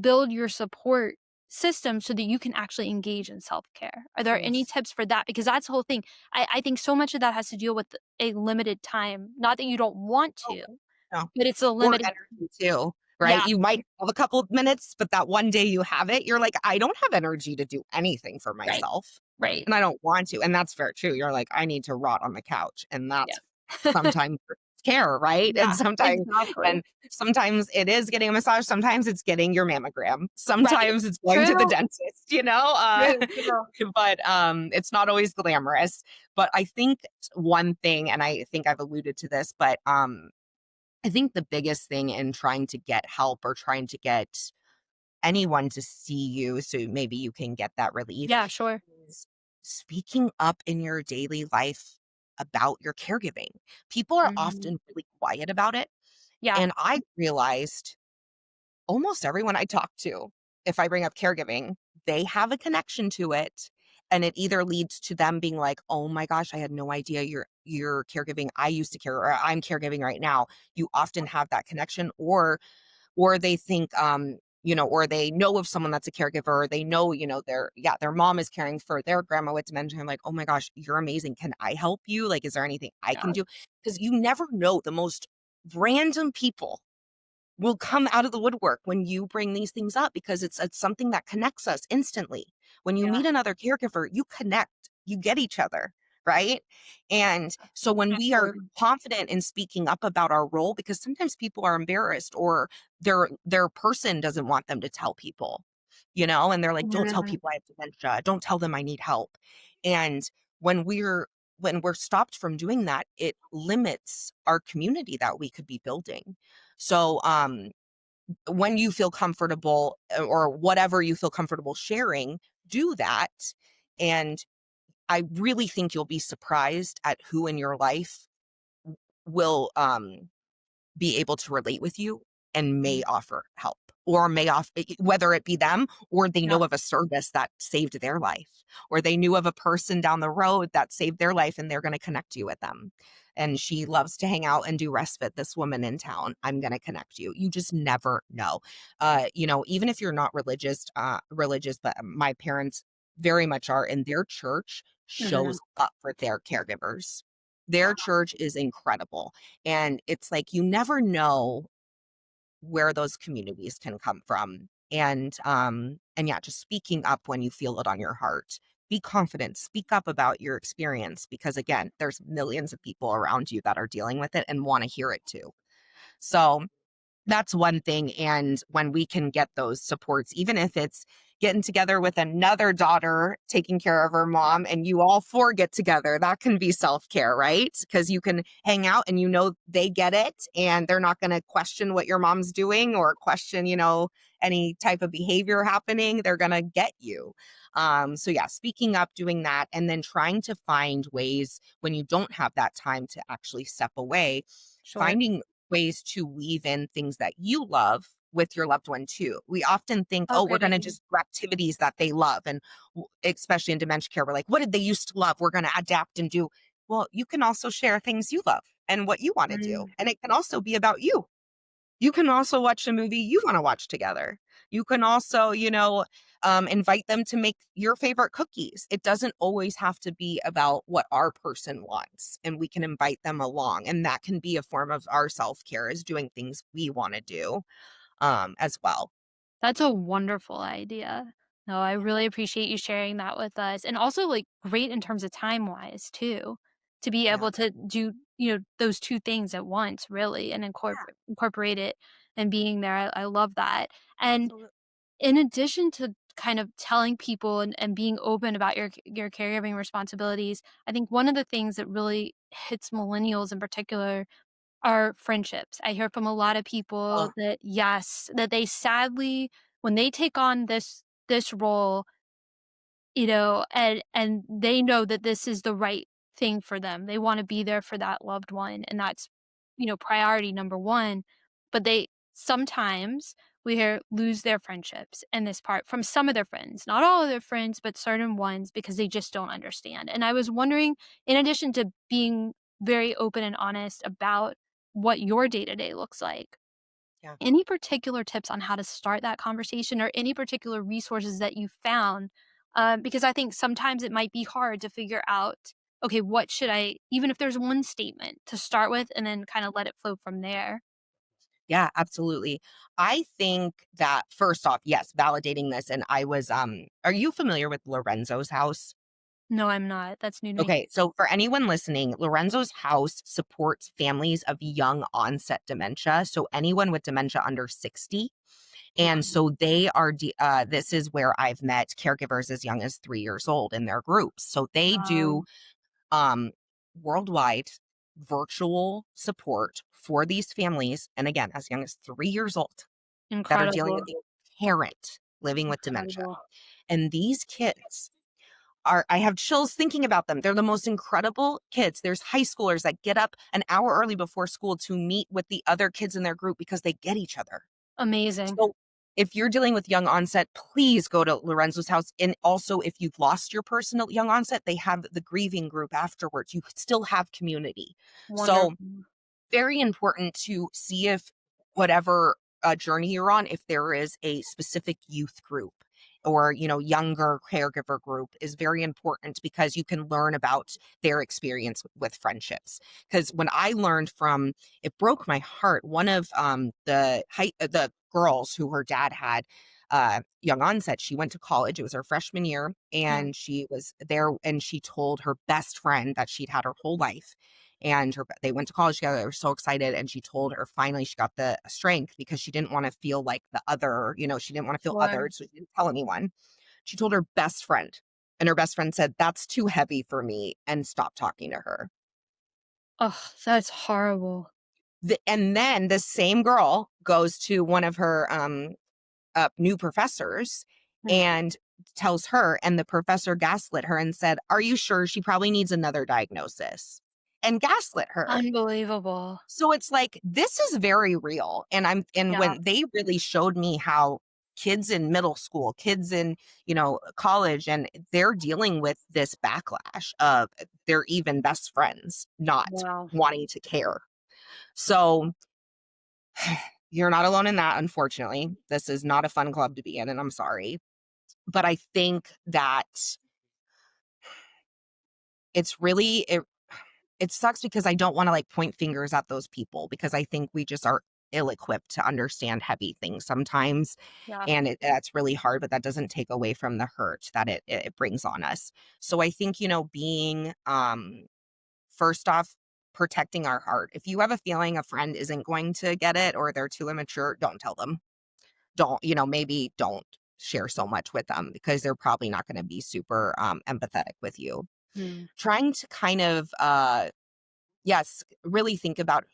build your support system so that you can actually engage in self-care? Are there any Yes. tips for that? Because that's the whole thing. I think so much of that has to deal with a limited time. Not that you don't want Oh, to, no. but it's a Or limited. energy too, right? Yeah, You might have a couple of minutes, but that one day you have it, you're like, "I don't have energy to do anything for right, myself, right. and I don't want to," and that's fair too. You're like, "I need to rot on the couch," and Yeah. that's sometimes care, right? Yeah, And exactly. sometimes it is getting a massage, sometimes it's getting your mammogram, Right. sometimes it's going to the True, dentist, true, true. but, it's not always glamorous. But I think one thing, and I think I've alluded to this, but, I think the biggest thing in trying to get help or trying to get anyone to see you so maybe you can get that relief, Yeah, sure. is speaking up in your daily life about your caregiving. People are Mhm. often really quiet about it. Yeah. And I realized almost everyone I talk to, if I bring up caregiving, they have a connection to it. And it either leads to them being like, oh my gosh, I had no idea you're caregiving. I used to care, or I'm caregiving right now. You often have that connection, or they think, or they know of someone that's a caregiver, or they know, their mom is caring for their grandma with dementia. I'm like, oh my gosh, you're amazing. Can I help you? Like, is there anything I can Yeah. do? Because you never know, the most random people will come out of the woodwork when you bring these things up, because it's something that connects us instantly. When you Yeah. meet another caregiver, you connect, you get each other, right? And so when we are Absolutely. confident in speaking up about our role, because sometimes people are embarrassed, or their person doesn't want them to tell people, and they're like, don't tell Mhm. people I have dementia, don't tell them I need help. And when we're stopped from doing that, it limits our community that we could be building. So, when you feel comfortable, or whatever you feel comfortable sharing, do that. And I really think you'll be surprised at who in your life will be able to relate with you and may Mhm. offer help, or whether it be them, or they Yeah. know of a service that saved their life, or they knew of a person down the road that saved their life, and they're going to connect you with them. And she loves to hang out and do respite, this woman in town, I'm going to connect you. You just never know. Even if you're not religious, but my parents very much are, and their church Mhm. shows up for their caregivers. Their church is incredible. And it's like, you never know where those communities can come from. And yeah, just speaking up when you feel it on your heart. Be confident, speak up about your experience, because again, there's millions of people around you that are dealing with it and want to hear it too. So that's one thing. And when we can get those supports, even if it's getting together with another daughter taking care of her mom, and you all four get together, that can be self-care, right? Because you can hang out and they get it, and they're not going to question what your mom's doing, or question, any type of behavior happening. They're going to get you. So yeah, speaking up, doing that, and then trying to find ways when you don't have that time to actually step away, Sure. finding ways to weave in things that you love with your loved one too. We often think, Oh, oh, we're great going to idea. just do activities that they love. And especially in dementia care, we're like, what did they used to love? We're going to adapt and do. Well, you can also share things you love and what you want to do. Mm. And it can also be about you. You can also watch a movie you want to watch together. You can also, invite them to make your favorite cookies. It doesn't always have to be about what our person wants, and we can invite them along. And that can be a form of our self care, is doing things we want to do, as well. That's a wonderful idea. No, I really appreciate you sharing that with us, and also, like, great in terms of time-wise too, to be Yeah. able to do, those 2 things at once, really, and Yeah. incorporate it and being there. I love that. And Absolutely. in addition to kind of telling people and being open about your caregiving responsibilities, I think one of the things that really hits millennials in particular are friendships. I hear from a lot of people Oh, that yes, that they sadly when they take on this role, and they know that this is the right thing for them. They wanna be there for that loved one, and that's, priority number 1, but they sometimes we hear lose their friendships in this part from some of their friends, not all of their friends, but certain ones because they just don't understand, and I was wondering, in addition to being very open and honest about what your day-to-day looks like, yeah. any particular tips on how to start that conversation or any particular resources that you found? Because I think sometimes it might be hard to figure out, okay, what should I, even if there's one statement to start with and then kind of let it flow from there. Yeah, absolutely. I think that first off, yes, validating this. And are you familiar with Lorenzo's house? No, I'm not. That's new to me. Okay, so for anyone listening, Lorenzo's house supports families of young onset dementia. So anyone with dementia under 60. And so this is where I've met caregivers as young as 3 years old in their groups. So they do Wow. um, worldwide virtual support for these families. And again, as young as 3 years old, that are dealing with Incredible. parent living with dementia. Incredible. And these kids I have chills thinking about them. They're the most incredible kids. There's high schoolers that get up an hour early before school to meet with the other kids in their group because they get each other. Amazing. So if you're dealing with young onset, please go to Lorenzo's house. And also, if you've lost your person at young onset, they have the grieving group afterwards. You still have community. So Wonderful. very important to see if whatever journey you're on, if there is a specific youth group or, younger caregiver group is very important because you can learn about their experience with friendships. Because when I learned from, it broke my heart. One of the girls who her dad had young onset, she went to college. It was her freshman year, Mm. and she was there, and she told her best friend that she'd had her whole life. And they went to college together. They were so excited. And she told her finally she got the strength because she didn't want to feel like the other, she didn't want to feel Sure. othered. So she didn't tell anyone. She told her best friend. And her best friend said, "That's too heavy for me," and stopped talking to her. Oh, that's horrible. And then the same girl goes to one of her new professors Mm. and tells her, and the professor gaslit her and said, "Are you sure she probably needs another diagnosis?" And gaslit her. Unbelievable. So it's like, this is very real. And Yeah. when they really showed me how kids in middle school, kids in, college, and they're dealing with this backlash of their even best friends not Wow. wanting to care. So you're not alone in that, unfortunately. This is not a fun club to be in, and I'm sorry. But I think that it's really it sucks because I don't want to like point fingers at those people because I think we just are ill-equipped to understand heavy things sometimes, Yeah. and that's really hard, but that doesn't take away from the hurt that it brings on us. So I think, being first off, protecting our heart. If you have a feeling a friend isn't going to get it or they're too immature, don't tell them. Don't, maybe don't share so much with them because they're probably not going to be super empathetic with you. Mm. Trying to kind of yes, really think about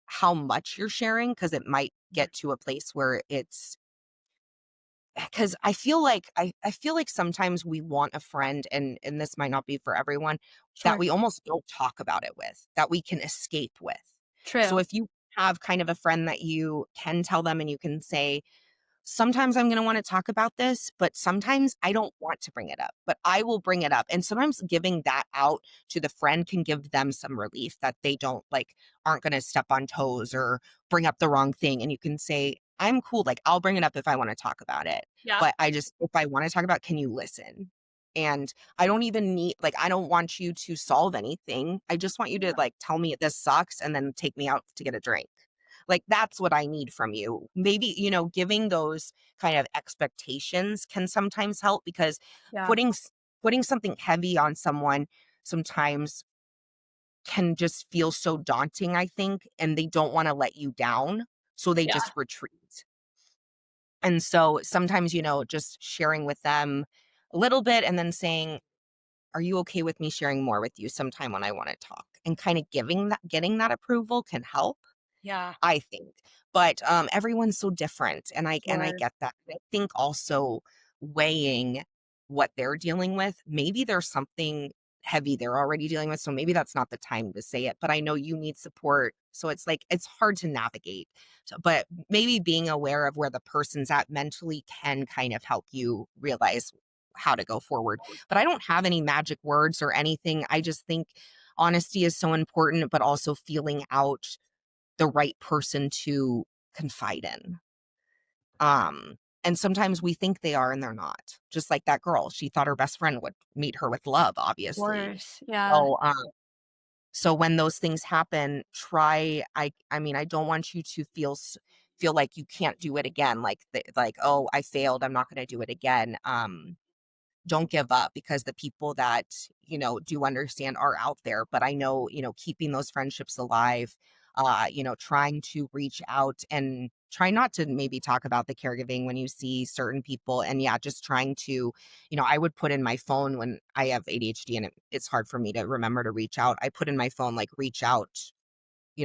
how much you're sharing because it might get to a place where it's because I feel like sometimes we want a friend, and this might not be for everyone, that Sure. we almost don't talk about it with, that we can escape with. So True. if you have kind of a friend that you can tell them and you can say, sometimes I'm going to want to talk about this, but sometimes I don't want to bring it up, but I will bring it up. And sometimes giving that out to the friend can give them some relief that they don't aren't going to step on toes or bring up the wrong thing. And you can say, "I'm cool. Like, I'll bring it up if I want to talk about it. Yeah. But if I want to talk about, can you listen?" And I don't even need, I don't want you to solve anything. I just want you to tell me this sucks and then take me out to get a drink. That's what I need from you. Maybe, giving those kind of expectations can sometimes help because Yeah. putting putting something heavy on someone sometimes can just feel so daunting, I think, and they don't want to let you down, so they Yeah. just retreat. And so sometimes, just sharing with them a little bit and then saying, "Are you okay with me sharing more with you sometime when I want to talk?" And kind of getting that approval can help. Yeah. I think. But, everyone's so different, and I Sure. get that. I think also weighing what they're dealing with, maybe there's something heavy they're already dealing with, so maybe that's not the time to say it, but I know you need support, so it's hard to navigate. So but maybe being aware of where the person's at mentally can kind of help you realize how to go forward. But I don't have any magic words or anything. I just think honesty is so important, but also feeling out the right person to confide in. And sometimes we think they are and they're not. Just like that girl, she thought her best friend would meet her with love, obviously. Worse. Yeah. So, so when those things happen, I mean, I don't want you to feel like you can't do it again. Oh, I failed. I'm not going to do it again. Don't give up because the people that, do understand are out there. But I know, keeping those friendships alive, trying to reach out and try not to maybe talk about the caregiving when you see certain people. And yeah, just trying to, I would put in my phone when I have ADHD and it's hard for me to remember to reach out. I put in my phone, reach out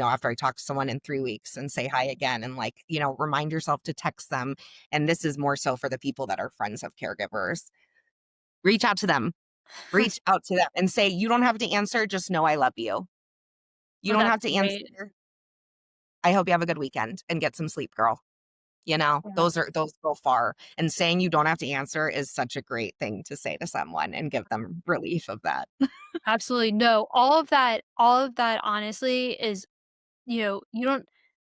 after I talk to someone in 3 weeks and say hi again and like, remind yourself to text them. And this is more so for the people that are friends of caregivers. Reach out to them. Reach out to them and say, you don't have to answer. Just know I love you. You Oh, don't that's have to great. answer. I hope you have a good weekend and get some sleep, girl. Yeah. Those go far. And saying you don't have to answer is such a great thing to say to someone and give them relief of that. Absolutely. No, all of that honestly is, you don't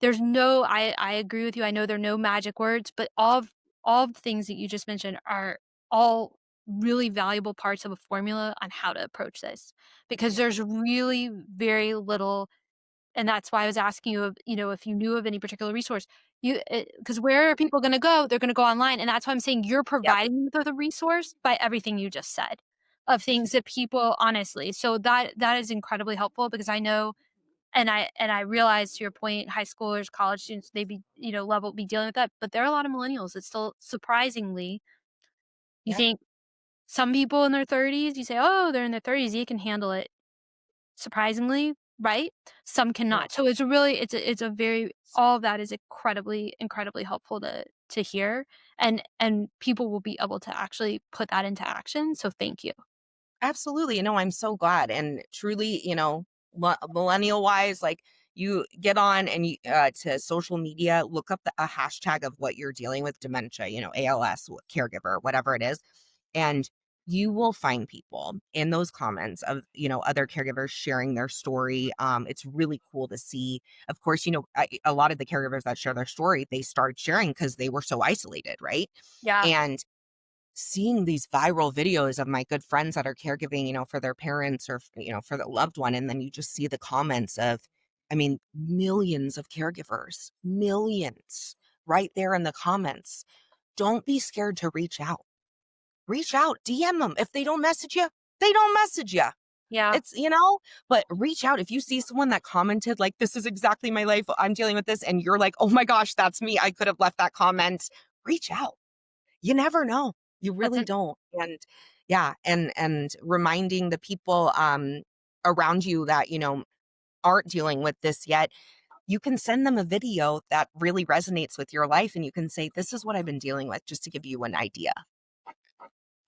there's no I agree with you. I know there are no magic words, but all of the things that you just mentioned are all really valuable parts of a formula on how to approach this because Yeah. there's really very little. And that's why I was asking you, if you knew of any particular resource. Because where are people gonna go? They're gonna go online, and that's why I'm saying you're Yep. providing them with a resource by everything you just said, of things that people honestly, so that is incredibly helpful because I know, and I realize to your point, high schoolers, college students, they be, level be dealing with that, but there are a lot of millennials that still surprisingly, you Yeah. think some people in their 30s, you say, "Oh, they're in their 30s, they can handle it." Surprisingly, right? Some Yeah. cannot. So it's a really it's a very all of that is incredibly, incredibly helpful to hear, and people will be able to actually put that into action, so thank you. Absolutely. No, I'm so glad. And truly, millennial wise, like you get on and to social media, look up a hashtag of what you're dealing with dementia, ALS, caregiver, whatever it is. And you will find people in those comments of, other caregivers sharing their story. It's really cool to see. Of course, a lot of the caregivers that share their story, they start sharing because they were so isolated, right? Yeah, And seeing these viral videos of my good friends that are caregiving, for their parents or, for the loved one. And then you just see the comments of, I mean, millions of caregivers, millions right there in the comments. Don't be scared to reach out. Reach out, DM them. If they don't message you, they don't message you. yeah, It's, but reach out. If you see someone that commented, like, this is exactly my life, I'm dealing with this, and you're like, oh my gosh, that's me. I could have left that comment. Reach out. You never know. You that's really an don't. And yeah, and reminding the people around you that, aren't dealing with this yet, you can send them a video that really resonates with your life and you can say, this is what I've been dealing with, just to give you an idea.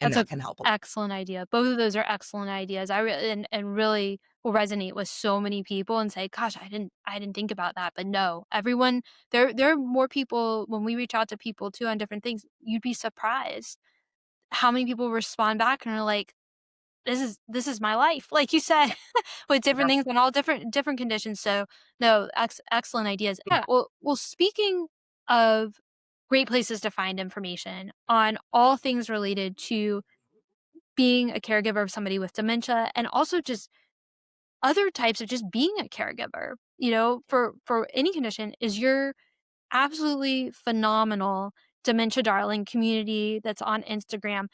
And that's that a can help a lot. excellent idea. Both of those are excellent ideas. I really and really will resonate with so many people and say, "Gosh, I didn't think about that." But no, everyone there are more people when we reach out to people too on different things, you'd be surprised how many people respond back and are like, this is my life, like you said, with different Yep. things and all different conditions. So no, excellent ideas. Yeah. Well, speaking of great places to find information on all things related to being a caregiver of somebody with dementia and also just other types of just being a caregiver, for any condition is your absolutely phenomenal Dementia Darling community that's on Instagram.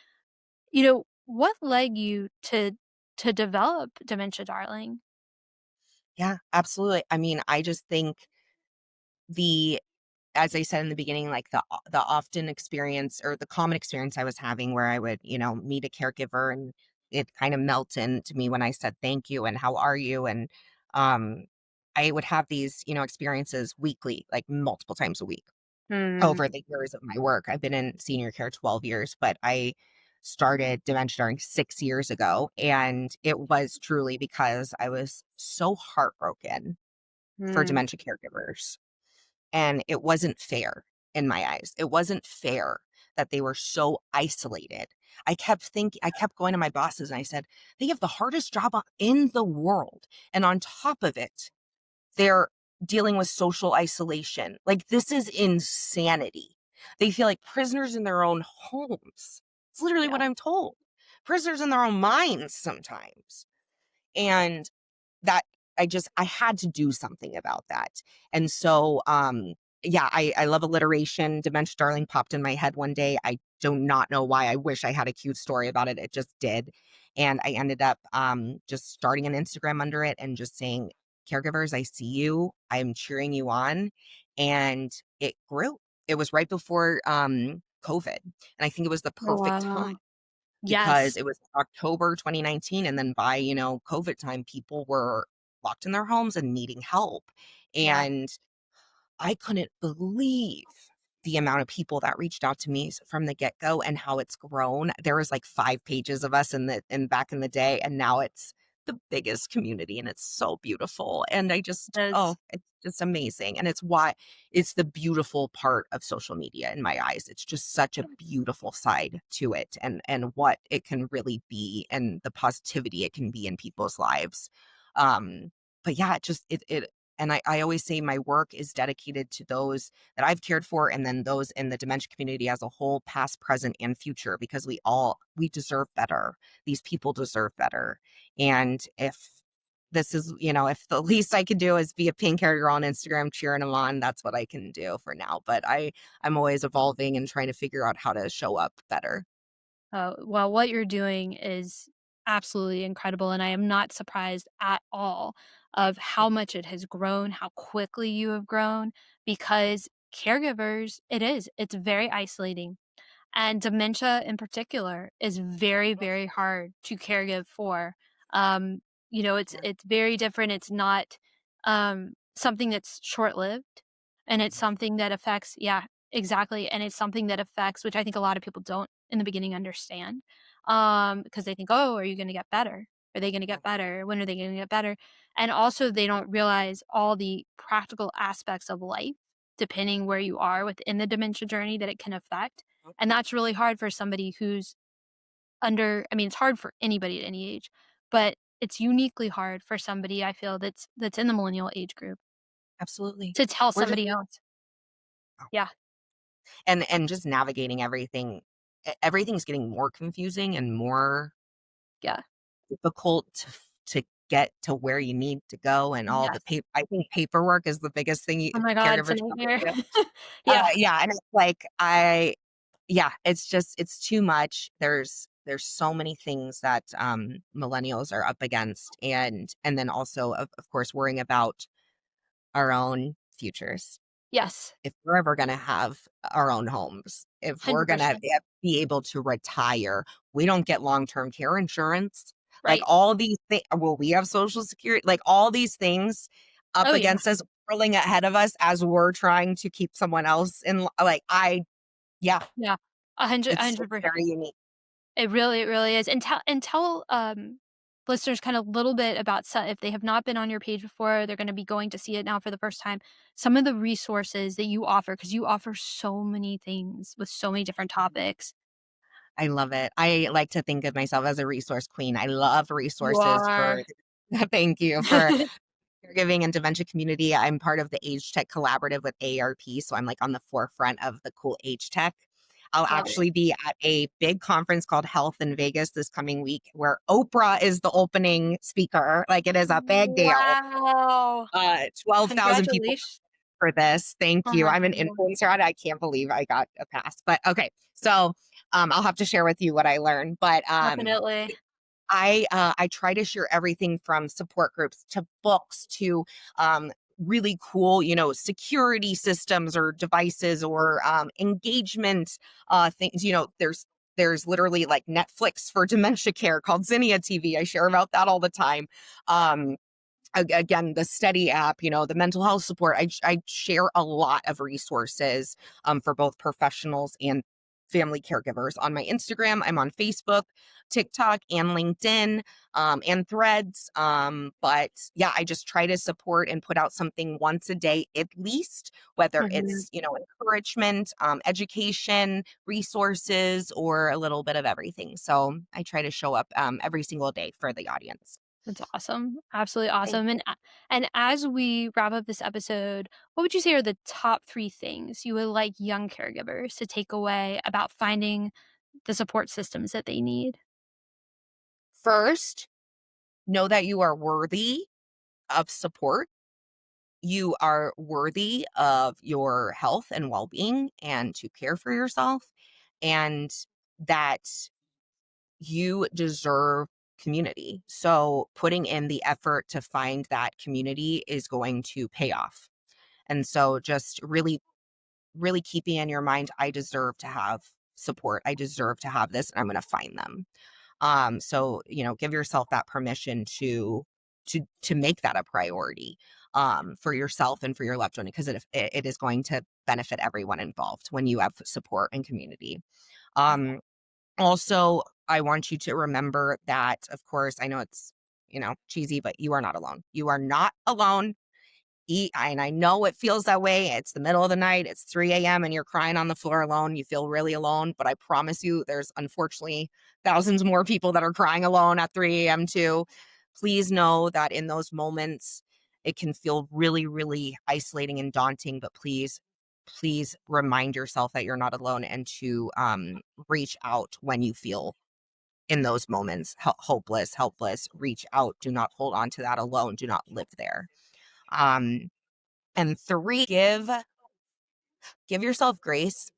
What led you to develop Dementia Darling? Yeah, absolutely. I mean, I just think the as I said in the beginning, like the often experience or the common experience I was having where I would, meet a caregiver and it kind of melt into me when I said thank you and how are you? And um I would have these, experiences weekly, like multiple times a week Mm, over the years of my work. I've been in senior care 12 years, but I started dementia during 6 years ago. And it was truly because I was so heartbroken for mm, dementia caregivers and it wasn't fair in my eyes. It wasn't fair that they were so isolated. I kept going to my bosses and I said, they have the hardest job in the world. And on top of it, they're dealing with social isolation. Like, this is insanity. They feel like prisoners in their own homes. It's literally yeah. what I'm told. Prisoners in their own minds sometimes. And that I had to do something about that. And so yeah, I love alliteration. Dementia Darling popped in my head one day. I do not know why. I wish I had a cute story about it. It just did. And I ended up just starting an Instagram under it and just saying, caregivers, I see you. I'm cheering you on. And it grew. It was right before COVID. And I think it was the Oh, perfect time wow. because Yes. it was October 2019, and then by, COVID time, people were locked in their homes and needing help. Yeah. And I couldn't believe the amount of people that reached out to me from the get-go and how it's grown. There was like 5 pages of us in back in the day, and now it's the biggest community, and it's so beautiful. And As it's just amazing. And it's the beautiful part of social media in my eyes. It's just such a beautiful side to it, and what it can really be and the positivity it can be in people's lives. But yeah, it and I always say my work is dedicated to those that I've cared for, and then those in the dementia community as a whole, past, present, and future, because we deserve better. These people deserve better. And if the least I could do is be a pink haired girl on Instagram cheering them on, that's what I can do for now. But I'm always evolving and trying to figure out how to show up better. well, what you're doing is absolutely incredible, and I am not surprised at all of how much it has grown, how quickly you have grown, because caregivers, it's very isolating. And dementia in particular is very, very hard to caregive for. Um, it's very different. It's not something that's short-lived, and it's something that affects, yeah, exactly, and it's something that affects, which I think a lot of people don't in the beginning understand, because they think, "Oh, are you gonna get better? Are they gonna get better? When are they gonna get better?" And also they don't realize all the practical aspects of life, depending where you are within the dementia journey, that it can affect, and that's really hard for somebody who's it's hard for anybody at any age, but it's uniquely hard for somebody, I feel, that's in the millennial age group Absolutely. to tell We're just somebody else. Yeah, and just navigating everything. Everything's getting more confusing and more yeah. difficult to get to where you need to go, and all the Yes. paper. I think paperwork is the biggest thing Oh my god, it's a caregivers struggle nightmare. with. Yeah, Yeah, and it's too much. There's so many things that millennials are up against, and then also of course worrying about our own futures. yes, If we're ever going to have our own homes, if we're going to 100%. be able to retire, we don't get long-term care insurance. Like Right. all these things, well, we have social security, like all these things up Oh, yeah, against us, whirling ahead of us as we're trying to keep someone else like yeah, yeah. it's very 100%. unique. It really is, and tell, listeners kind of little bit about if they have not been on your page before, they're gonna be going to see it now for the first time, some of the resources that you offer, because you offer so many things with so many different topics. I love it. I like to think of myself as a resource queen. I love You resources are. for thank you for caregiving and dementia community. I'm part of the Age Tech Collaborative with AARP, so I'm like on the forefront of the cool age tech. I'll Love it. actually be at a big conference called Health in Vegas this coming week, where Oprah is the opening speaker. Like it is a big deal. Wow. 12,000 people Congratulations. for this. Thank Oh you. my I'm an god. influencer on it. I can't believe I got a pass. But okay. So I'll have to share with you what I learned. But Definitely. I try to share everything from support groups to books to really cool, security systems or devices or engagement things. There's literally like Netflix for dementia care called Zinnia TV. I share about that all the time. Um, Again, the study app, the mental health support. I share a lot of resources for both professionals and family caregivers on my Instagram. I'm on Facebook, TikTok, and LinkedIn, and Threads. But yeah, I just try to support and put out something once a day at least, whether Mhm. it's encouragement, education, resources, or a little bit of everything. So I try to show up every single day for the audience. That's awesome. Absolutely Thank awesome, you. and as we wrap up this episode, what would you say are the top 3 things you would like young caregivers to take away about finding the support systems that they need? First, know that you are worthy of support. You are worthy of your health and well being and to care for yourself, and that you deserve community. So, putting in the effort to find that community is going to pay off. And so, just really, really keeping in your mind, I deserve to have support. I deserve to have this, and I'm going to find them. So, give yourself that permission to to make that a priority for yourself and for your loved one, because it is going to benefit everyone involved when you have support and community. Um, Also, I want you to remember that, of course, I know it's, cheesy, but you are not alone. You are not alone. And I know it feels that way. It's the middle of the night, it's 3 a.m., and you're crying on the floor alone. You feel really alone, but I promise you, there's unfortunately thousands more people that are crying alone at 3 a.m. too. Please know that in those moments, it can feel really, really isolating and daunting, but please remind yourself that you're not alone, and to reach out when you feel in those moments hopeless, helpless. Reach out. Do not hold on to that alone. Do not live there. Um, and three, give yourself grace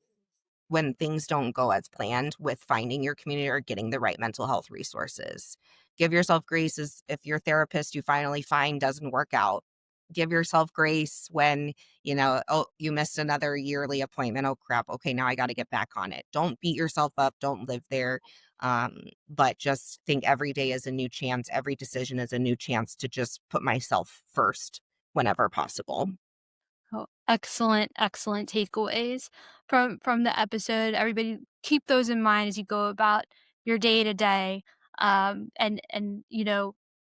when things don't go as planned with finding your community or getting the right mental health resources. Give yourself grace as if your therapist you finally find doesn't work out. Give yourself grace when, oh, you missed another yearly appointment. Oh, crap. Okay, now I got to get back on it. Don't beat yourself up. Don't live there. But just think every day is a new chance. Every decision is a new chance to just put myself first whenever possible. Oh, excellent, excellent takeaways from the episode. Everybody keep those in mind as you go about your day to day, and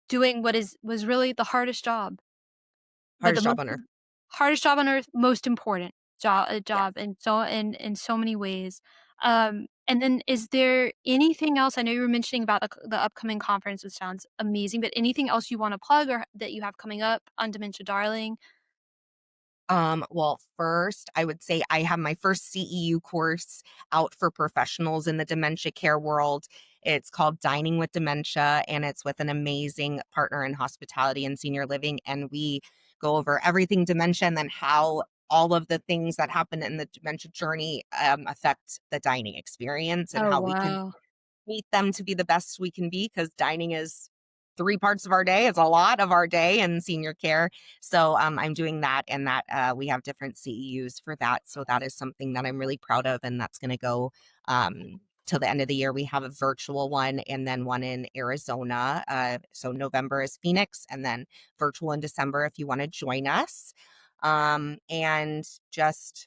doing what is was really the hardest job, but the Hardest most job on earth. hardest job on earth, most important Yeah. job in so many ways. And then is there anything else? I know you were mentioning about the upcoming conference, which sounds amazing, but anything else you want to plug or that you have coming up on Dementia Darling? Well, first, I would say I have my first CEU course out for professionals in the dementia care world. It's called Dining with Dementia, and it's with an amazing partner in hospitality and senior living. And we go over everything dementia, and then how all of the things that happen in the dementia journey affect the dining experience, and Oh, how we can wow. meet them to be the best we can be, because dining is 3 parts of our day. It's a lot of our day in senior care. So I'm doing that, and that we have different CEUs for that. So that is something that I'm really proud of, and that's going to go till the end of the year. We have a virtual one and then one in Arizona. So November is Phoenix, and then virtual in December if you want to join us. And just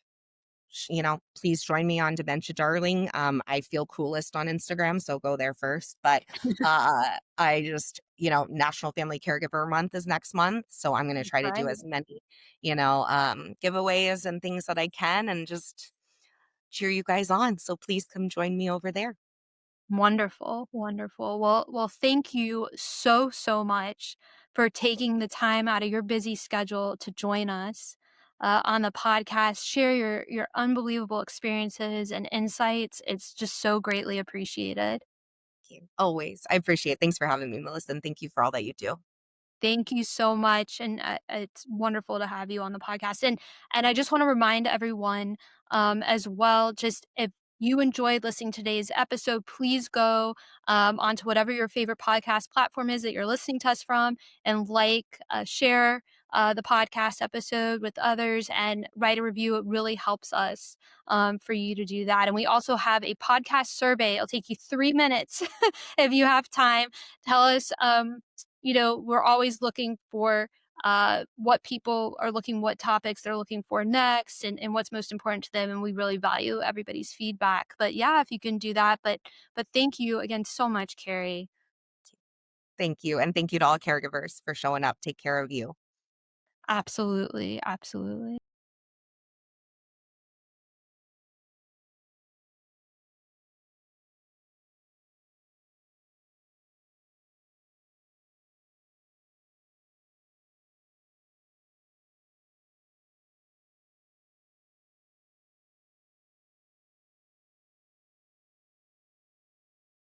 please join me on Dementia Darling. I feel coolest on Instagram, so go there first. But I just, National Family Caregiver Month is next month. So I'm going to That's try to do right. as many, giveaways and things that I can, and just cheer you guys on. So please come join me over there. Wonderful, wonderful. Well, thank you so, so much for taking the time out of your busy schedule to join us on the podcast, share your unbelievable experiences and insights. It's just so greatly appreciated. Thank you. Always. I appreciate it. Thanks for having me, Melissa, and thank you for all that you do. Thank you so much, and it's wonderful to have you on the podcast. And I just want to remind everyone, as well, just if you enjoyed listening to today's episode, please go onto whatever your favorite podcast platform is that you're listening to us from, and share the podcast episode with others, and write a review. It really helps us for you to do that. And we also have a podcast survey. It'll take you 3 minutes if you have time. Tell us. We're always looking for what people are looking, what topics they're looking for next, and what's most important to them. And we really value everybody's feedback. But yeah, if you can do that. But thank you again so much, Carrie. Thank you. And thank you to all caregivers for showing up. Take care of you. Absolutely. Absolutely.